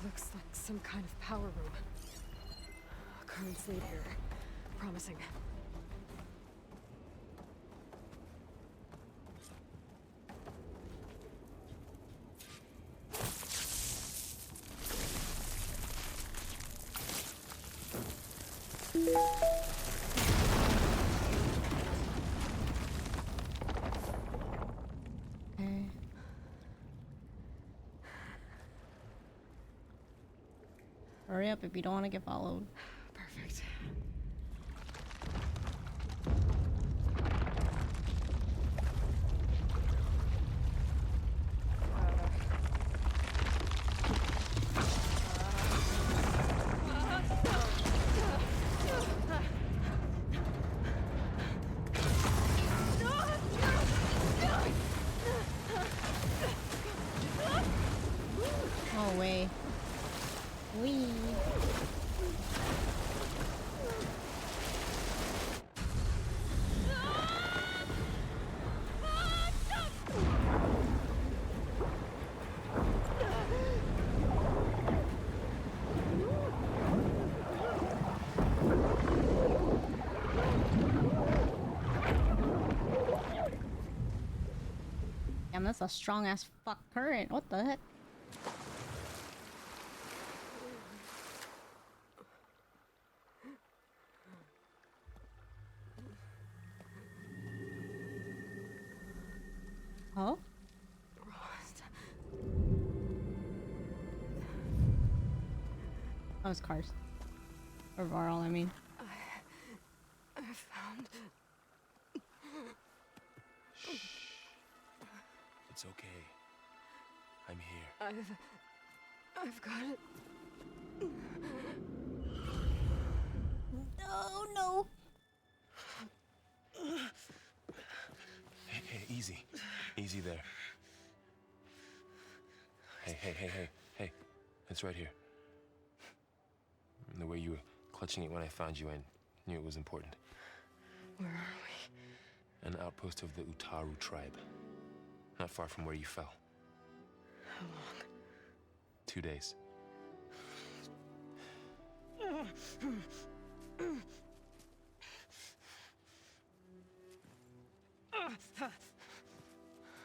Looks like some kind of power room. Currents lead here. Promising. Okay. Hurry up if you don't want to get followed. Perfect. Oh, way. Wee. Damn, that's a strong ass fuck current. What the heck? Oh? Oh, it's cars. Or Varl, I mean. I found... It's okay. I'm here. I've got it. Oh, no. Hey, easy. Easy there. Hey. It's right here. And the way you were clutching it when I found you, I knew it was important. Where are we? An outpost of the Utaru tribe. Not far from where you fell. How long? 2 days.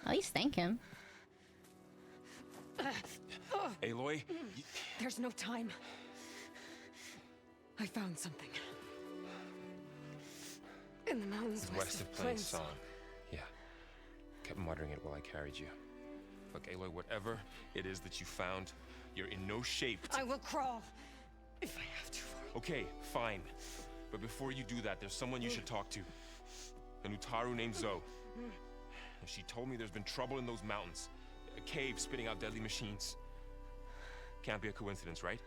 At least thank him. Aloy? There's no time. I found something. In the mountains West of Plain Song. Yeah. Kept muttering it while I carried you. Look, Aloy, whatever it is that you found, you're in no shape to... I will crawl. If I have to. Okay, fine. But before you do that, there's someone you should talk to. An utaru named Zoe. She told me there's been trouble in those mountains. A cave spitting out deadly machines. Can't be a coincidence, right?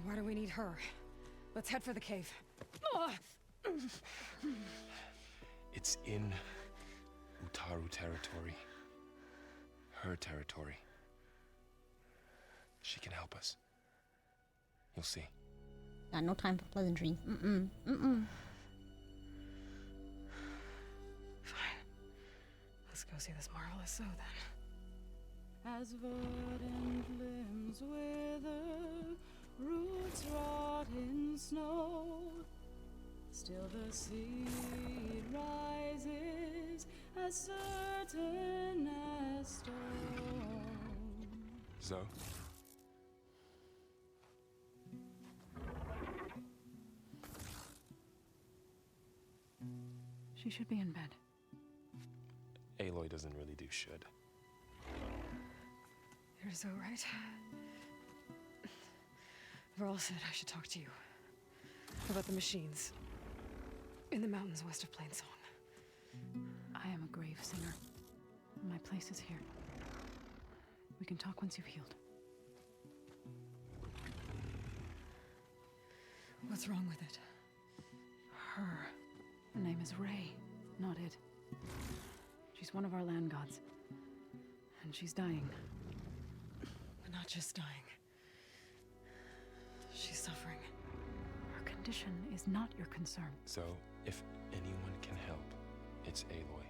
Why do we need her? Let's head for the cave. It's in Utaru territory. Her territory. She can help us. You'll see. Got no time for pleasantries. Fine. Let's go see this marvelous Zoe then. As verdant limbs wither, roots rot in snow, still the seed rises as certain as stone. Zoe? She should be in bed. Aloy doesn't really do should. You're so right. Varl said I should talk to you about the machines in the mountains west of Plain Song. I am a grave singer. My place is here. We can talk once you've healed. What's wrong with it? Her name is Ray, not it. She's one of our land gods. And she's dying. But not just dying. She's suffering. Her condition is not your concern. So, if anyone can help, it's Aloy.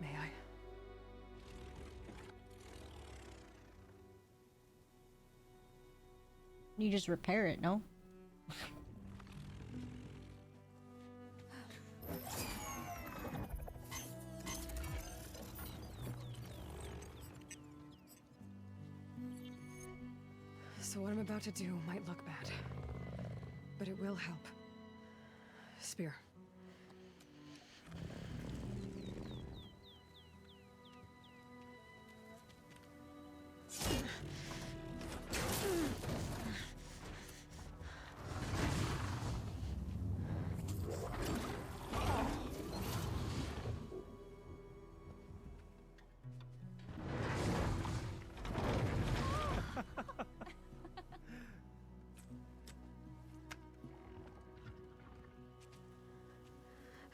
May I? You just repair it, no? So what I'm about to do might look bad, but it will help. Spear.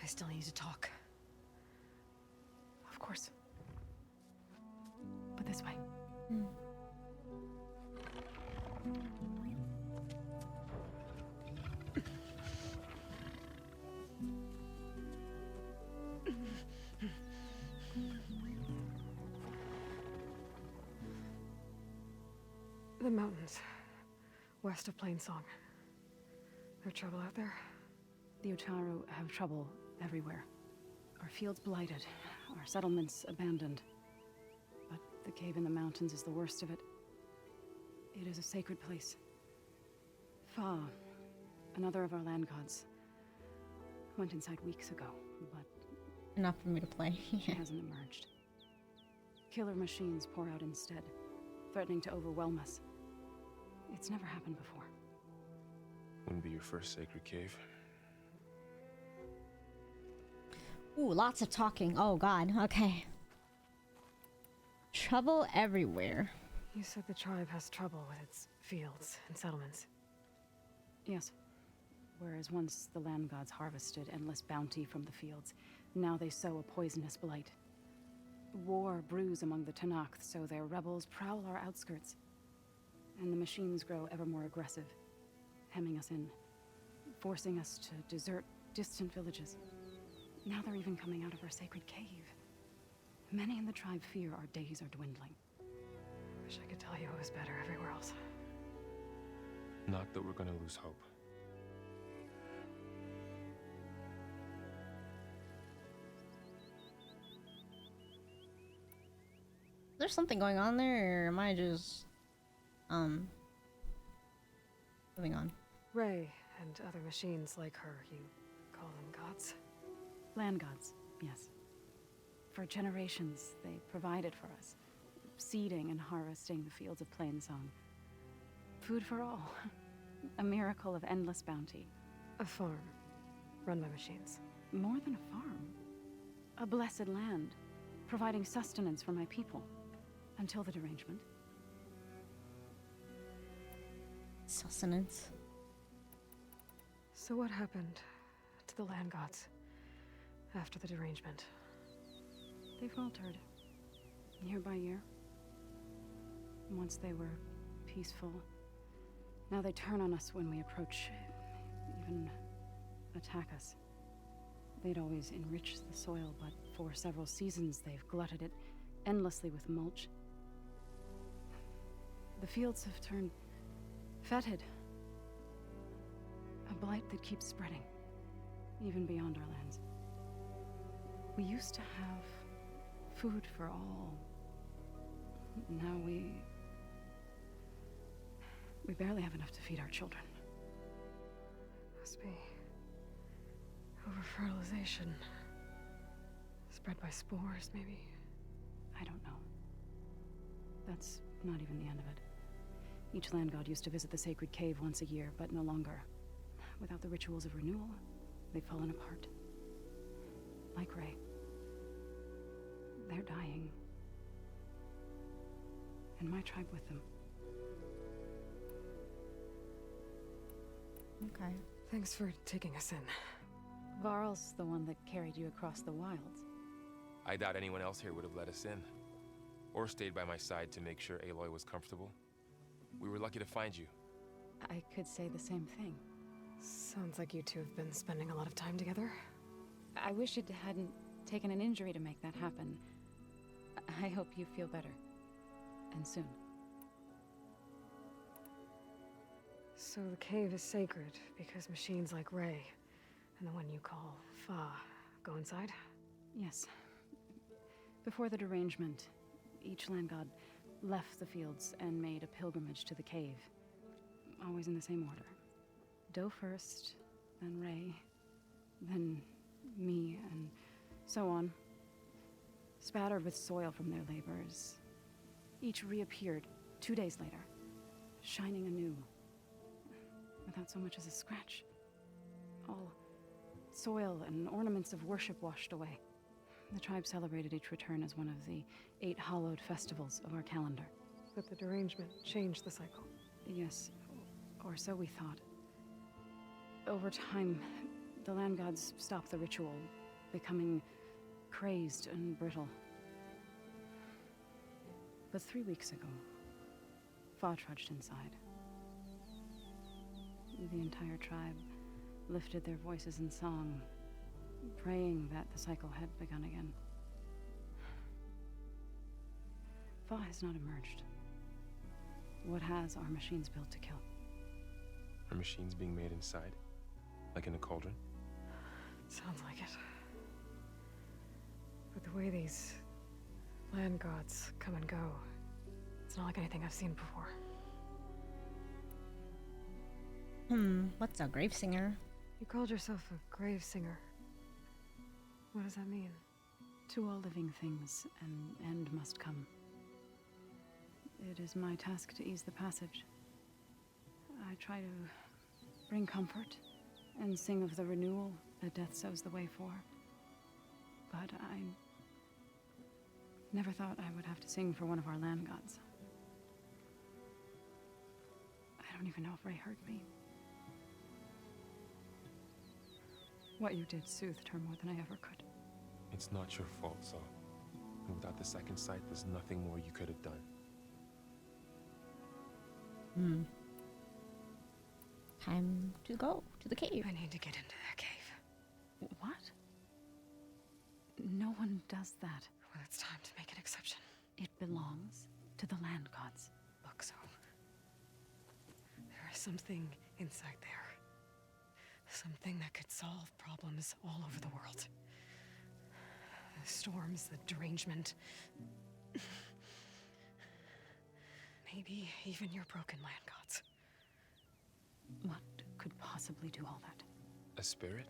I still need to talk. Of course. But this way. The mountains, west of Plain Song. There trouble out there? The Utaru have trouble everywhere. Our fields blighted, our settlements abandoned. But the cave in the mountains is the worst of it. It is a sacred place. Fa, another of our land gods, went inside weeks ago, but enough for me to play. She hasn't emerged. Killer machines pour out instead, threatening to overwhelm us. It's never happened before. Wouldn't be your first sacred cave. Ooh, lots of talking. Oh god, okay. Trouble everywhere. You said the tribe has trouble with its fields and settlements. Yes. Whereas once the land gods harvested endless bounty from the fields, now they sow a poisonous blight. War brews among the Tanakh, so their rebels prowl our outskirts. And the machines grow ever more aggressive, hemming us in, forcing us to desert distant villages. Now they're even coming out of our sacred cave. Many in the tribe fear our days are dwindling. I wish I could tell you it was better everywhere else. Not that we're gonna lose hope. Is there something going on there, or am I just, moving on? Ray and other machines like her, you call them gods? Land gods, yes. For generations, they provided for us, seeding and harvesting the fields of Plainsong. Food for all. A miracle of endless bounty. A farm, run by machines. More than a farm. A blessed land, providing sustenance for my people. Until the derangement. Sustenance. So what happened to the land gods after the derangement? They faltered, year by year. Once they were peaceful, now they turn on us when we approach, even attack us. They'd always enriched the soil, but for several seasons they've glutted it endlessly with mulch. The fields have turned fetid. A blight that keeps spreading, even beyond our lands. We used to have food for all. Now we barely have enough to feed our children. Must be over-fertilization. Spread by spores, maybe? I don't know. That's not even the end of it. Each land god used to visit the sacred cave once a year, but no longer. Without the rituals of renewal, they've fallen apart. Like Ray. They're dying. And my tribe with them. Okay. Thanks for taking us in. Varl's the one that carried you across the wilds. I doubt anyone else here would have let us in. Or stayed by my side to make sure Aloy was comfortable. We were lucky to find you. I could say the same thing. Sounds like you two have been spending a lot of time together. I wish it hadn't taken an injury to make that happen. I hope you feel better. And soon. So the cave is sacred because machines like Ray and the one you call Fa go inside? Yes. Before the derangement, each land god left the fields and made a pilgrimage to the cave. Always in the same order. Doe first, then Ray, then me, and so on. Spattered with soil from their labors. Each reappeared 2 days later, shining anew. Without so much as a scratch. All soil and ornaments of worship washed away. The tribe celebrated each return as one of the 8 hallowed festivals of our calendar. But the derangement changed the cycle. Yes, or so we thought. Over time, the land gods stopped the ritual, becoming crazed and brittle. But 3 weeks ago, Fa trudged inside. The entire tribe lifted their voices in song, praying that the cycle had begun again. Fa has not emerged. What has are machines built to kill? Are machines being made inside? Like in a cauldron? Sounds like it. But the way these land gods come and go, it's not like anything I've seen before. What's a grave singer? You called yourself a grave singer. What does that mean? To all living things, an end must come. It is my task to ease the passage. I try to bring comfort and sing of the renewal that death sows the way for. But I never thought I would have to sing for one of our land gods. I don't even know if Ray heard me. What you did soothed her more than I ever could. It's not your fault, Zo. And without the second sight, there's nothing more you could have done. Time to go to the cave. I need to get into that cave. What? No one does that. Well, it's time to make an exception. It belongs to the land gods. Look, Zo. There is something inside there. Something that could solve problems all over the world. The storms, the derangement. Maybe even your broken land gods. What could possibly do all that? A spirit?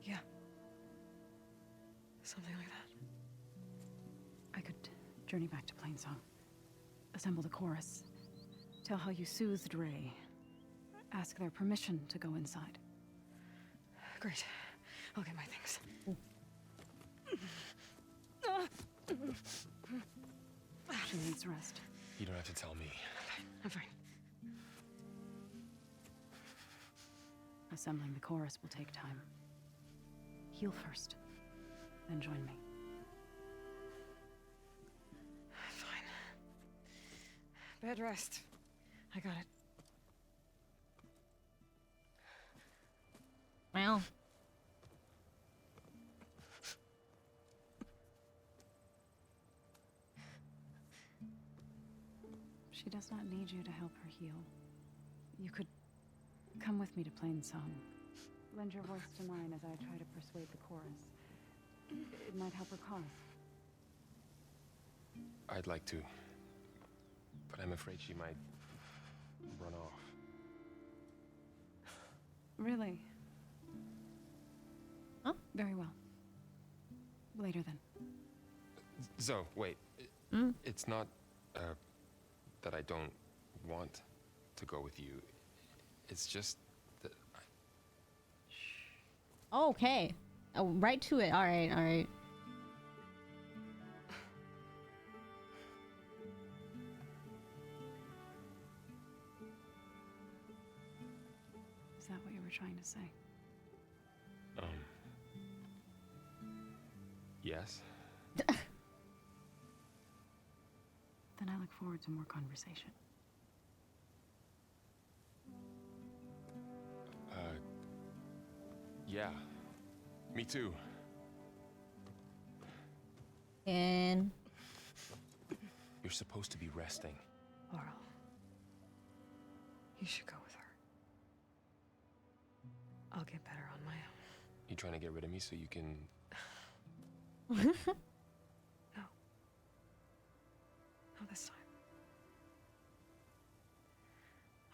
Yeah. Something like that. I could journey back to Plainsong, assemble the chorus, tell how you soothed Ray, ask their permission to go inside. Great. I'll get my things. She needs rest. You don't have to tell me. I'm fine. Assembling the chorus will take time. Heal first, then join me. Fine. Bed rest. I got it. Well. She does not need you to help her heal. You could come with me to Plainsong. Lend your voice to mine as I try to persuade the chorus. It might help her cause. I'd like to. But I'm afraid she might run off. Really? Huh? Very well. Later then. Zo, wait. It's not, that I don't want to go with you. It's just that Okay. Oh, right to it. Alright, alright. Is that what you were trying to say? Yes? Then I look forward to more conversation. Yeah. Me too. And You're supposed to be resting. Varl. You should go with her. I'll get better on my own. You trying to get rid of me so you can... No. Not this time.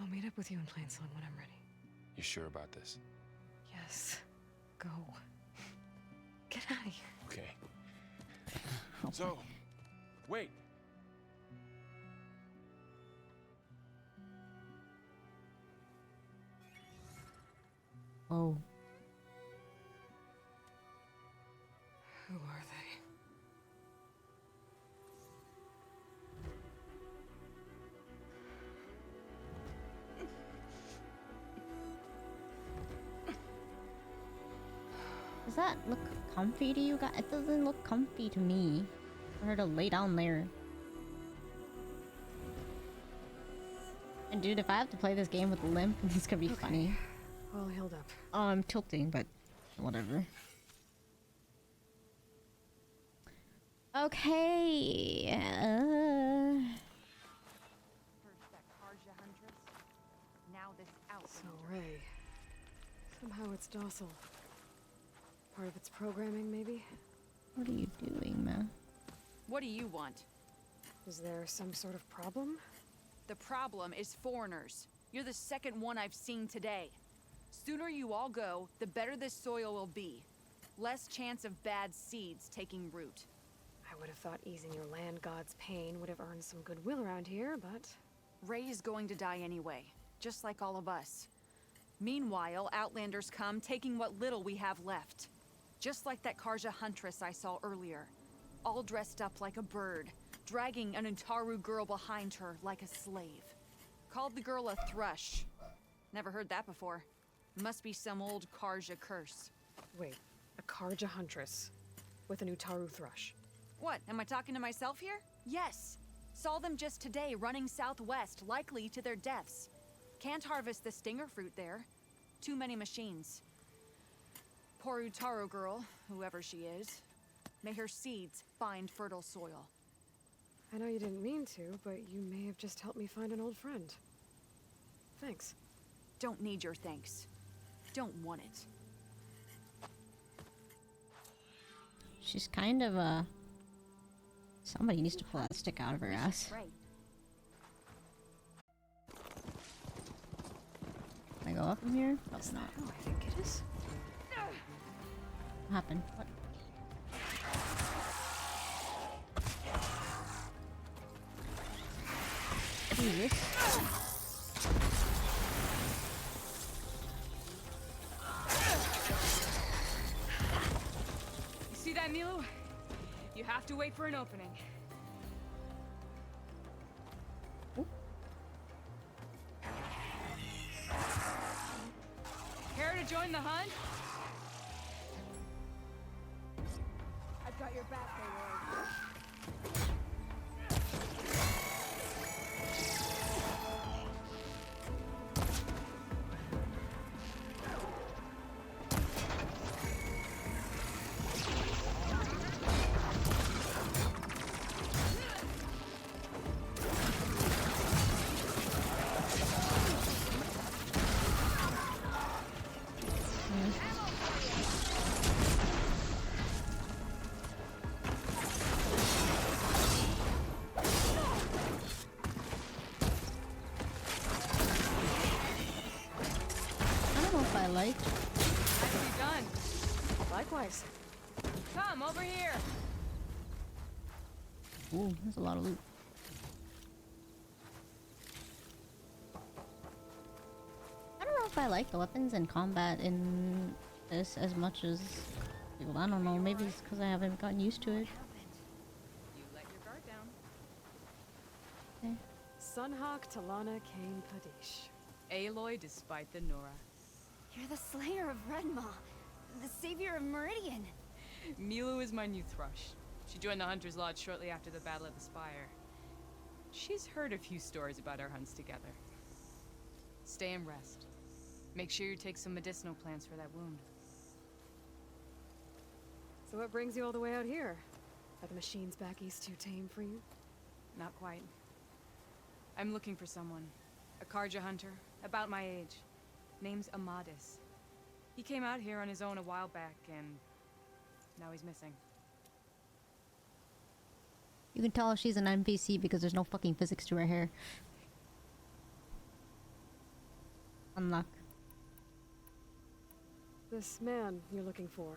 I'll meet up with you in Plainsong when I'm ready. You sure about this? Yes. Go. Get out of here. Okay. So, wait. oh. Who are they? Does that look comfy to you guys? It doesn't look comfy to me. For her to lay down there. And dude, if I have to play this game with a limp, it's gonna be funny. All healed up. Oh, I'm tilting, but whatever. Okay. So Ray. Somehow it's docile. Part of its programming, maybe? What are you doing, man? What do you want? Is there some sort of problem? The problem is foreigners. You're the second one I've seen today. Sooner you all go, the better this soil will be. Less chance of bad seeds taking root. I would have thought easing your land god's pain would have earned some goodwill around here, but... Ray is going to die anyway, just like all of us. Meanwhile, Outlanders come, taking what little we have left. Just like that Karja huntress I saw earlier. All dressed up like a bird, dragging an Utaru girl behind her like a slave. Called the girl a thrush. Never heard that before. Must be some old Karja curse. Wait, a Karja huntress with an Utaru thrush. What, am I talking to myself here? Yes. Saw them just today running southwest, likely to their deaths. Can't harvest the stinger fruit there. Too many machines. Poor Utaru girl, whoever she is. May her seeds find fertile soil. I know you didn't mean to, but you may have just helped me find an old friend. Thanks. Don't need your thanks. Don't want it. She's kind of a... Somebody needs to pull that stick out of her ass. Right. Can I go up from here? Probably not. Oh, I think it is. What happened? What? Jesus. You see that, Milu? You have to wait for an opening. Care to join the hunt? I've got your back, Aloy. Like. Nicely done. Likewise. Come over here. Ooh, there's a lot of loot. I don't know if I like the weapons and combat in this as much as... Well, I don't know, maybe it's because I haven't gotten used to it. You let your guard down. Okay. Sunhawk Talanah Kane Padish. Aloy despite the Nora. You're the slayer of Redmaw, the savior of Meridian. Milu is my new thrush. She joined the Hunter's Lodge shortly after the Battle of the Spire. She's heard a few stories about our hunts together. Stay and rest. Make sure you take some medicinal plants for that wound. So what brings you all the way out here? Are the machines back east too tame for you? Not quite. I'm looking for someone. A Karja hunter, about my age. Name's Amadis. He came out here on his own a while back, and now he's missing. You can tell she's an NPC because there's no fucking physics to her hair. Unluck. This man you're looking for,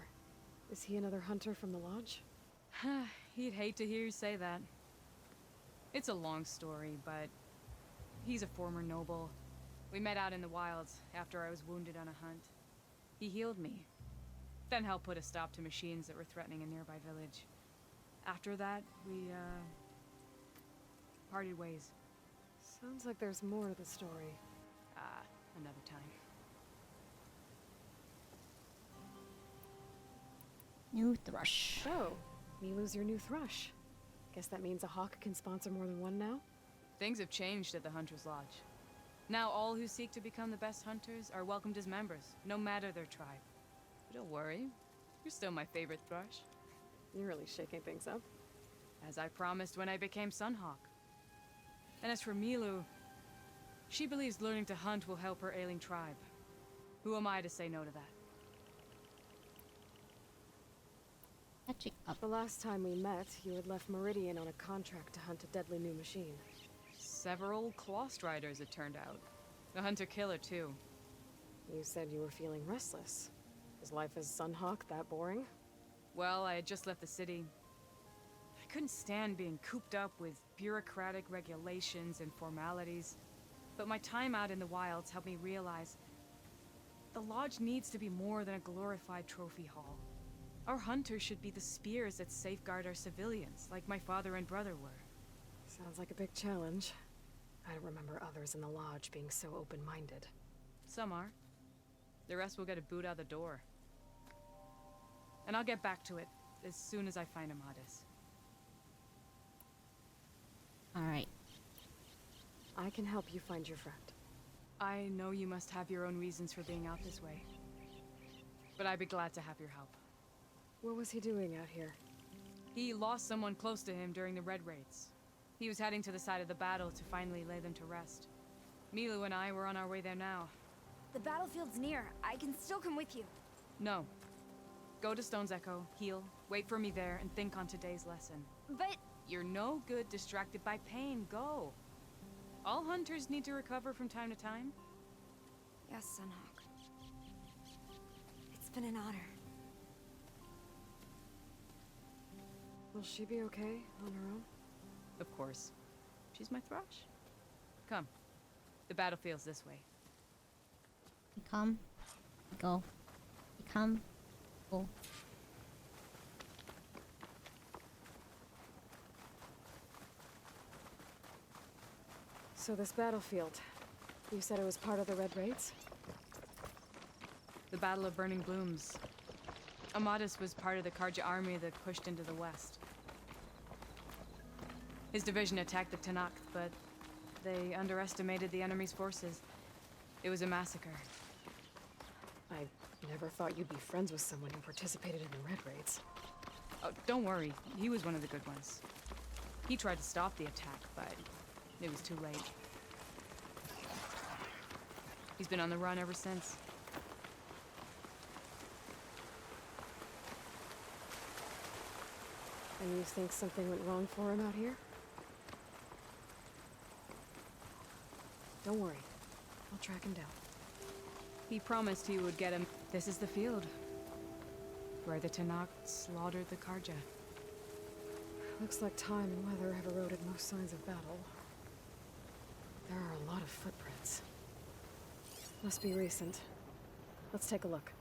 is he another hunter from the lodge? He'd hate to hear you say that. It's a long story, but he's a former noble. We met out in the wilds after I was wounded on a hunt. He healed me, then helped put a stop to machines that were threatening a nearby village. After that, we, parted ways. Sounds like there's more to the story. Another time. New thrush. So, Milu's your new thrush. Guess that means a hawk can sponsor more than one now? Things have changed at the Hunter's Lodge. Now all who seek to become the best hunters are welcomed as members, no matter their tribe. But don't worry, you're still my favorite thrush. You're really shaking things up. As I promised when I became Sunhawk. And as for Milu, she believes learning to hunt will help her ailing tribe. Who am I to say no to that? Catching up. The last time we met, you had left Meridian on a contract to hunt a deadly new machine. Several Claw Striders, it turned out. A hunter-killer, too. You said you were feeling restless. Is life as Sunhawk that boring? Well, I had just left the city. I couldn't stand being cooped up with bureaucratic regulations and formalities. But my time out in the wilds helped me realize the Lodge needs to be more than a glorified trophy hall. Our hunters should be the spears that safeguard our civilians, like my father and brother were. Sounds like a big challenge. I don't remember others in the Lodge being so open-minded. Some are. The rest will get a boot out the door. And I'll get back to it as soon as I find Amadis. Alright. I can help you find your friend. I know you must have your own reasons for being out this way. But I'd be glad to have your help. What was he doing out here? He lost someone close to him during the Red Raids. He was heading to the side of the battle to finally lay them to rest. Milu and I were on our way there now. The battlefield's near. I can still come with you. No. Go to Stone's Echo, heal, wait for me there, and think on today's lesson. But... You're no good distracted by pain. Go. All hunters need to recover from time to time. Yes, Sunhawk. It's been an honor. Will she be okay on her own? Of course. She's my thrush. Come. The battlefield's this way. You come. You go. You come. Go. So this battlefield, you said it was part of the Red Raids? The Battle of Burning Blooms. Amadis was part of the Karja army that pushed into the west. His division attacked the Tallneck, but they underestimated the enemy's forces. It was a massacre. I never thought you'd be friends with someone who participated in the Red Raids. Oh, don't worry. He was one of the good ones. He tried to stop the attack, but it was too late. He's been on the run ever since. And you think something went wrong for him out here? Don't worry. I'll track him down. He promised he would get him. This is the field. Where the Tallneck slaughtered the Karja. Looks like time and weather have eroded most signs of battle. There are a lot of footprints. Must be recent. Let's take a look.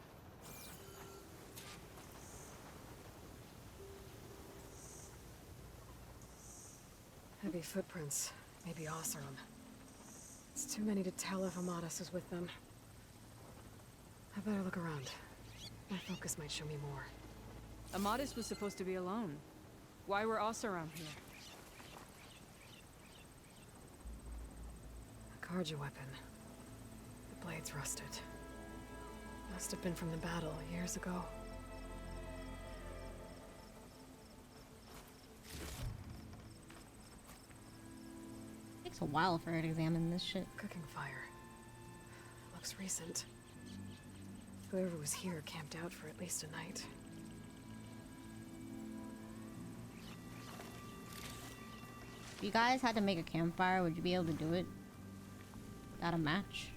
Heavy footprints. Maybe Oseram. It's too many to tell if Amadis is with them. I better look around. My focus might show me more. Amadis was supposed to be alone. Why were Oseram here? A Karja weapon. The blade's rusted. Must have been from the battle years ago. Takes a while for her to examine this shit. Cooking fire. Looks recent. Whoever was here camped out for at least a night. If you guys had to make a campfire, would you be able to do it without a match?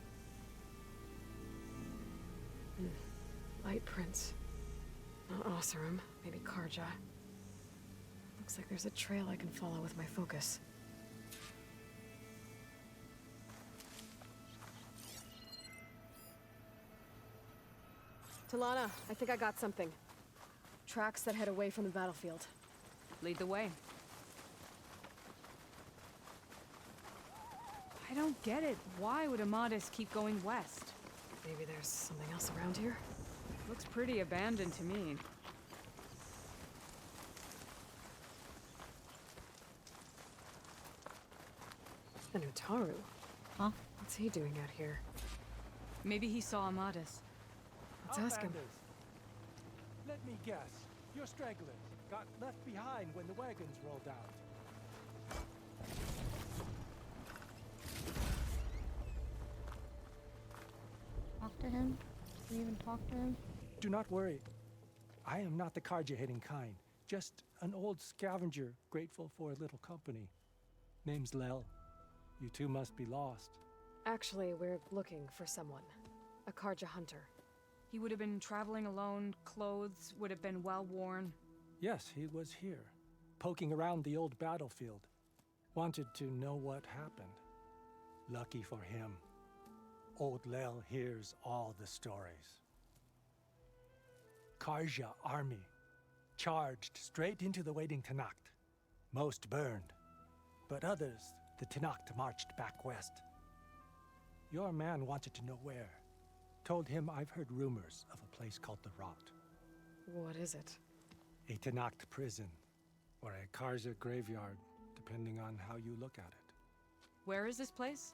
Light prints. Not Oseram, maybe Karja. Looks like there's a trail I can follow with my focus. Talanah, I think I got something. Tracks that head away from the battlefield. Lead the way. I don't get it. Why would Amadis keep going west? Maybe there's something else around here? Looks pretty abandoned to me. An utaru? Huh? What's he doing out here? Maybe he saw Amadis. Let's ask him. Let me guess. You're stragglers. Got left behind when the wagons rolled out. Talk to him? Can we even talk to him? Do not worry. I am not the Karja-hitting kind. Just an old scavenger grateful for a little company. Name's Lel. You two must be lost. Actually, we're looking for someone. A Karja hunter. He would have been traveling alone, clothes would have been well worn. Yes, he was here, poking around the old battlefield. Wanted to know what happened. Lucky for him, old Lel hears all the stories. Karja army charged straight into the waiting Tanacht. Most burned, but others, the Tanacht marched back west. Your man wanted to know where. Told him I've heard rumors of a place called the Rot. What is it? A Tanacht prison, or a Karja graveyard, depending on how you look at it. Where is this place?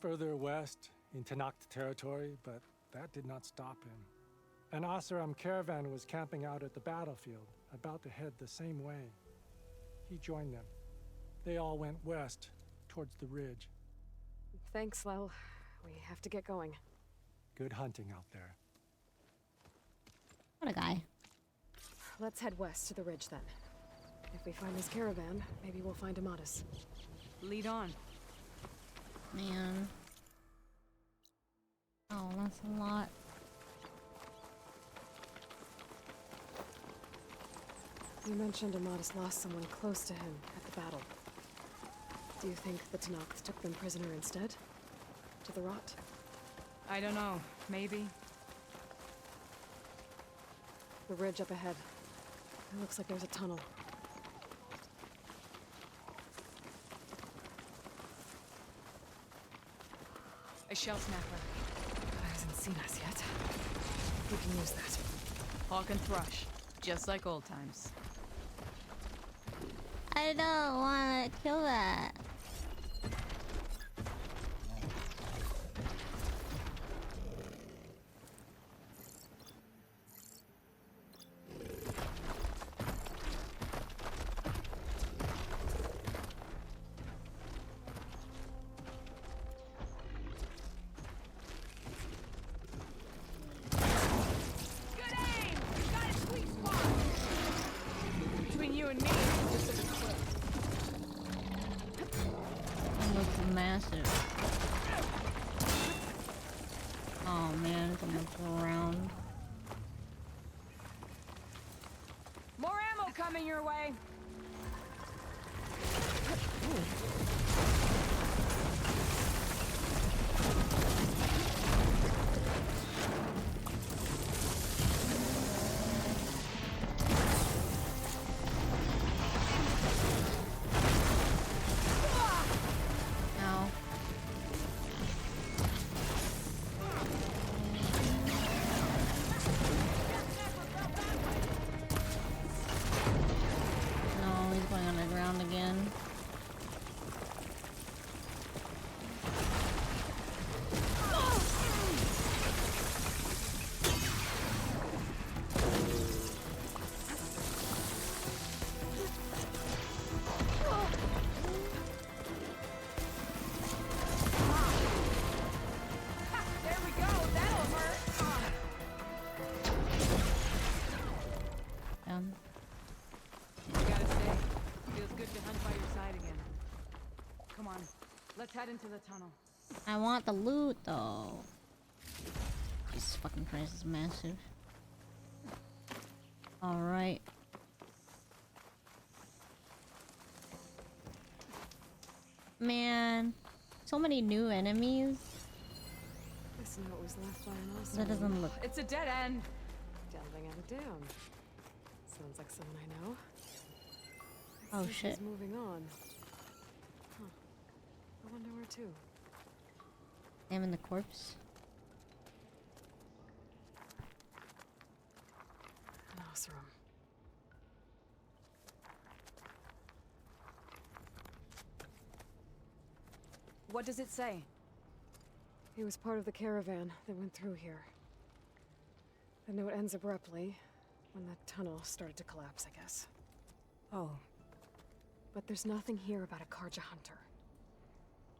Further west, in Tanacht territory, but that did not stop him. An Oseram caravan was camping out at the battlefield, about to head the same way. He joined them. They all went west, towards the ridge. Thanks, Lel. We have to get going. Good hunting out there. What a guy. Let's head west to the ridge then. If we find this caravan, maybe we'll find Amadis. Lead on. Man. Oh, that's a lot. You mentioned Amadis lost someone close to him at the battle. Do you think the Tanacht took them prisoner instead? To the Rot? I don't know. Maybe. The ridge up ahead. It looks like there's a tunnel. A shellsnapper. It hasn't seen us yet. We can use that. Hawk and thrush. Just like old times. I don't want to kill that. Massive. Oh man, it's gonna go around. More ammo coming your way. Let's head into the tunnel. I want the loot though. Jesus fucking Christ, is massive. Alright. Man, so many new enemies. This note was left by an awesome. That doesn't look. It's a dead end. Delving at a dam. Sounds like someone I know. Oh shit. He's moving on. Huh. I wonder where to. I'm in the corpse. An Oseram. What does it say? He was part of the caravan that went through here. The note ends abruptly when the tunnel started to collapse, I guess. Oh. But there's nothing here about a Karja hunter.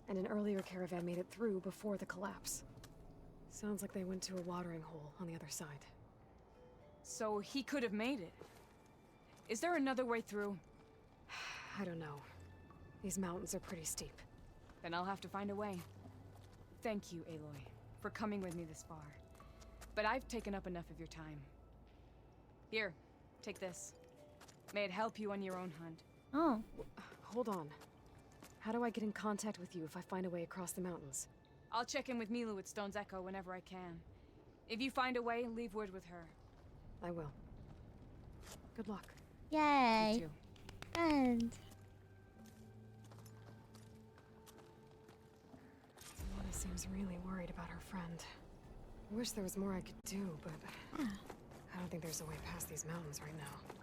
And an earlier caravan made it through before the collapse. Sounds like they went to a watering hole on the other side. So he could have made it. Is there another way through? I don't know. These mountains are pretty steep. Then I'll have to find a way. Thank you, Aloy, for coming with me this far. But I've taken up enough of your time. Here, take this. May it help you on your own hunt. Oh. Hold on. How do I get in contact with you if I find a way across the mountains? I'll check in with Milu at Stone's Echo whenever I can. If you find a way, leave word with her. I will. Good luck. Yay. You too. Friend. Lana seems really worried about her friend. I wish there was more I could do, but I don't think there's a way past these mountains right now.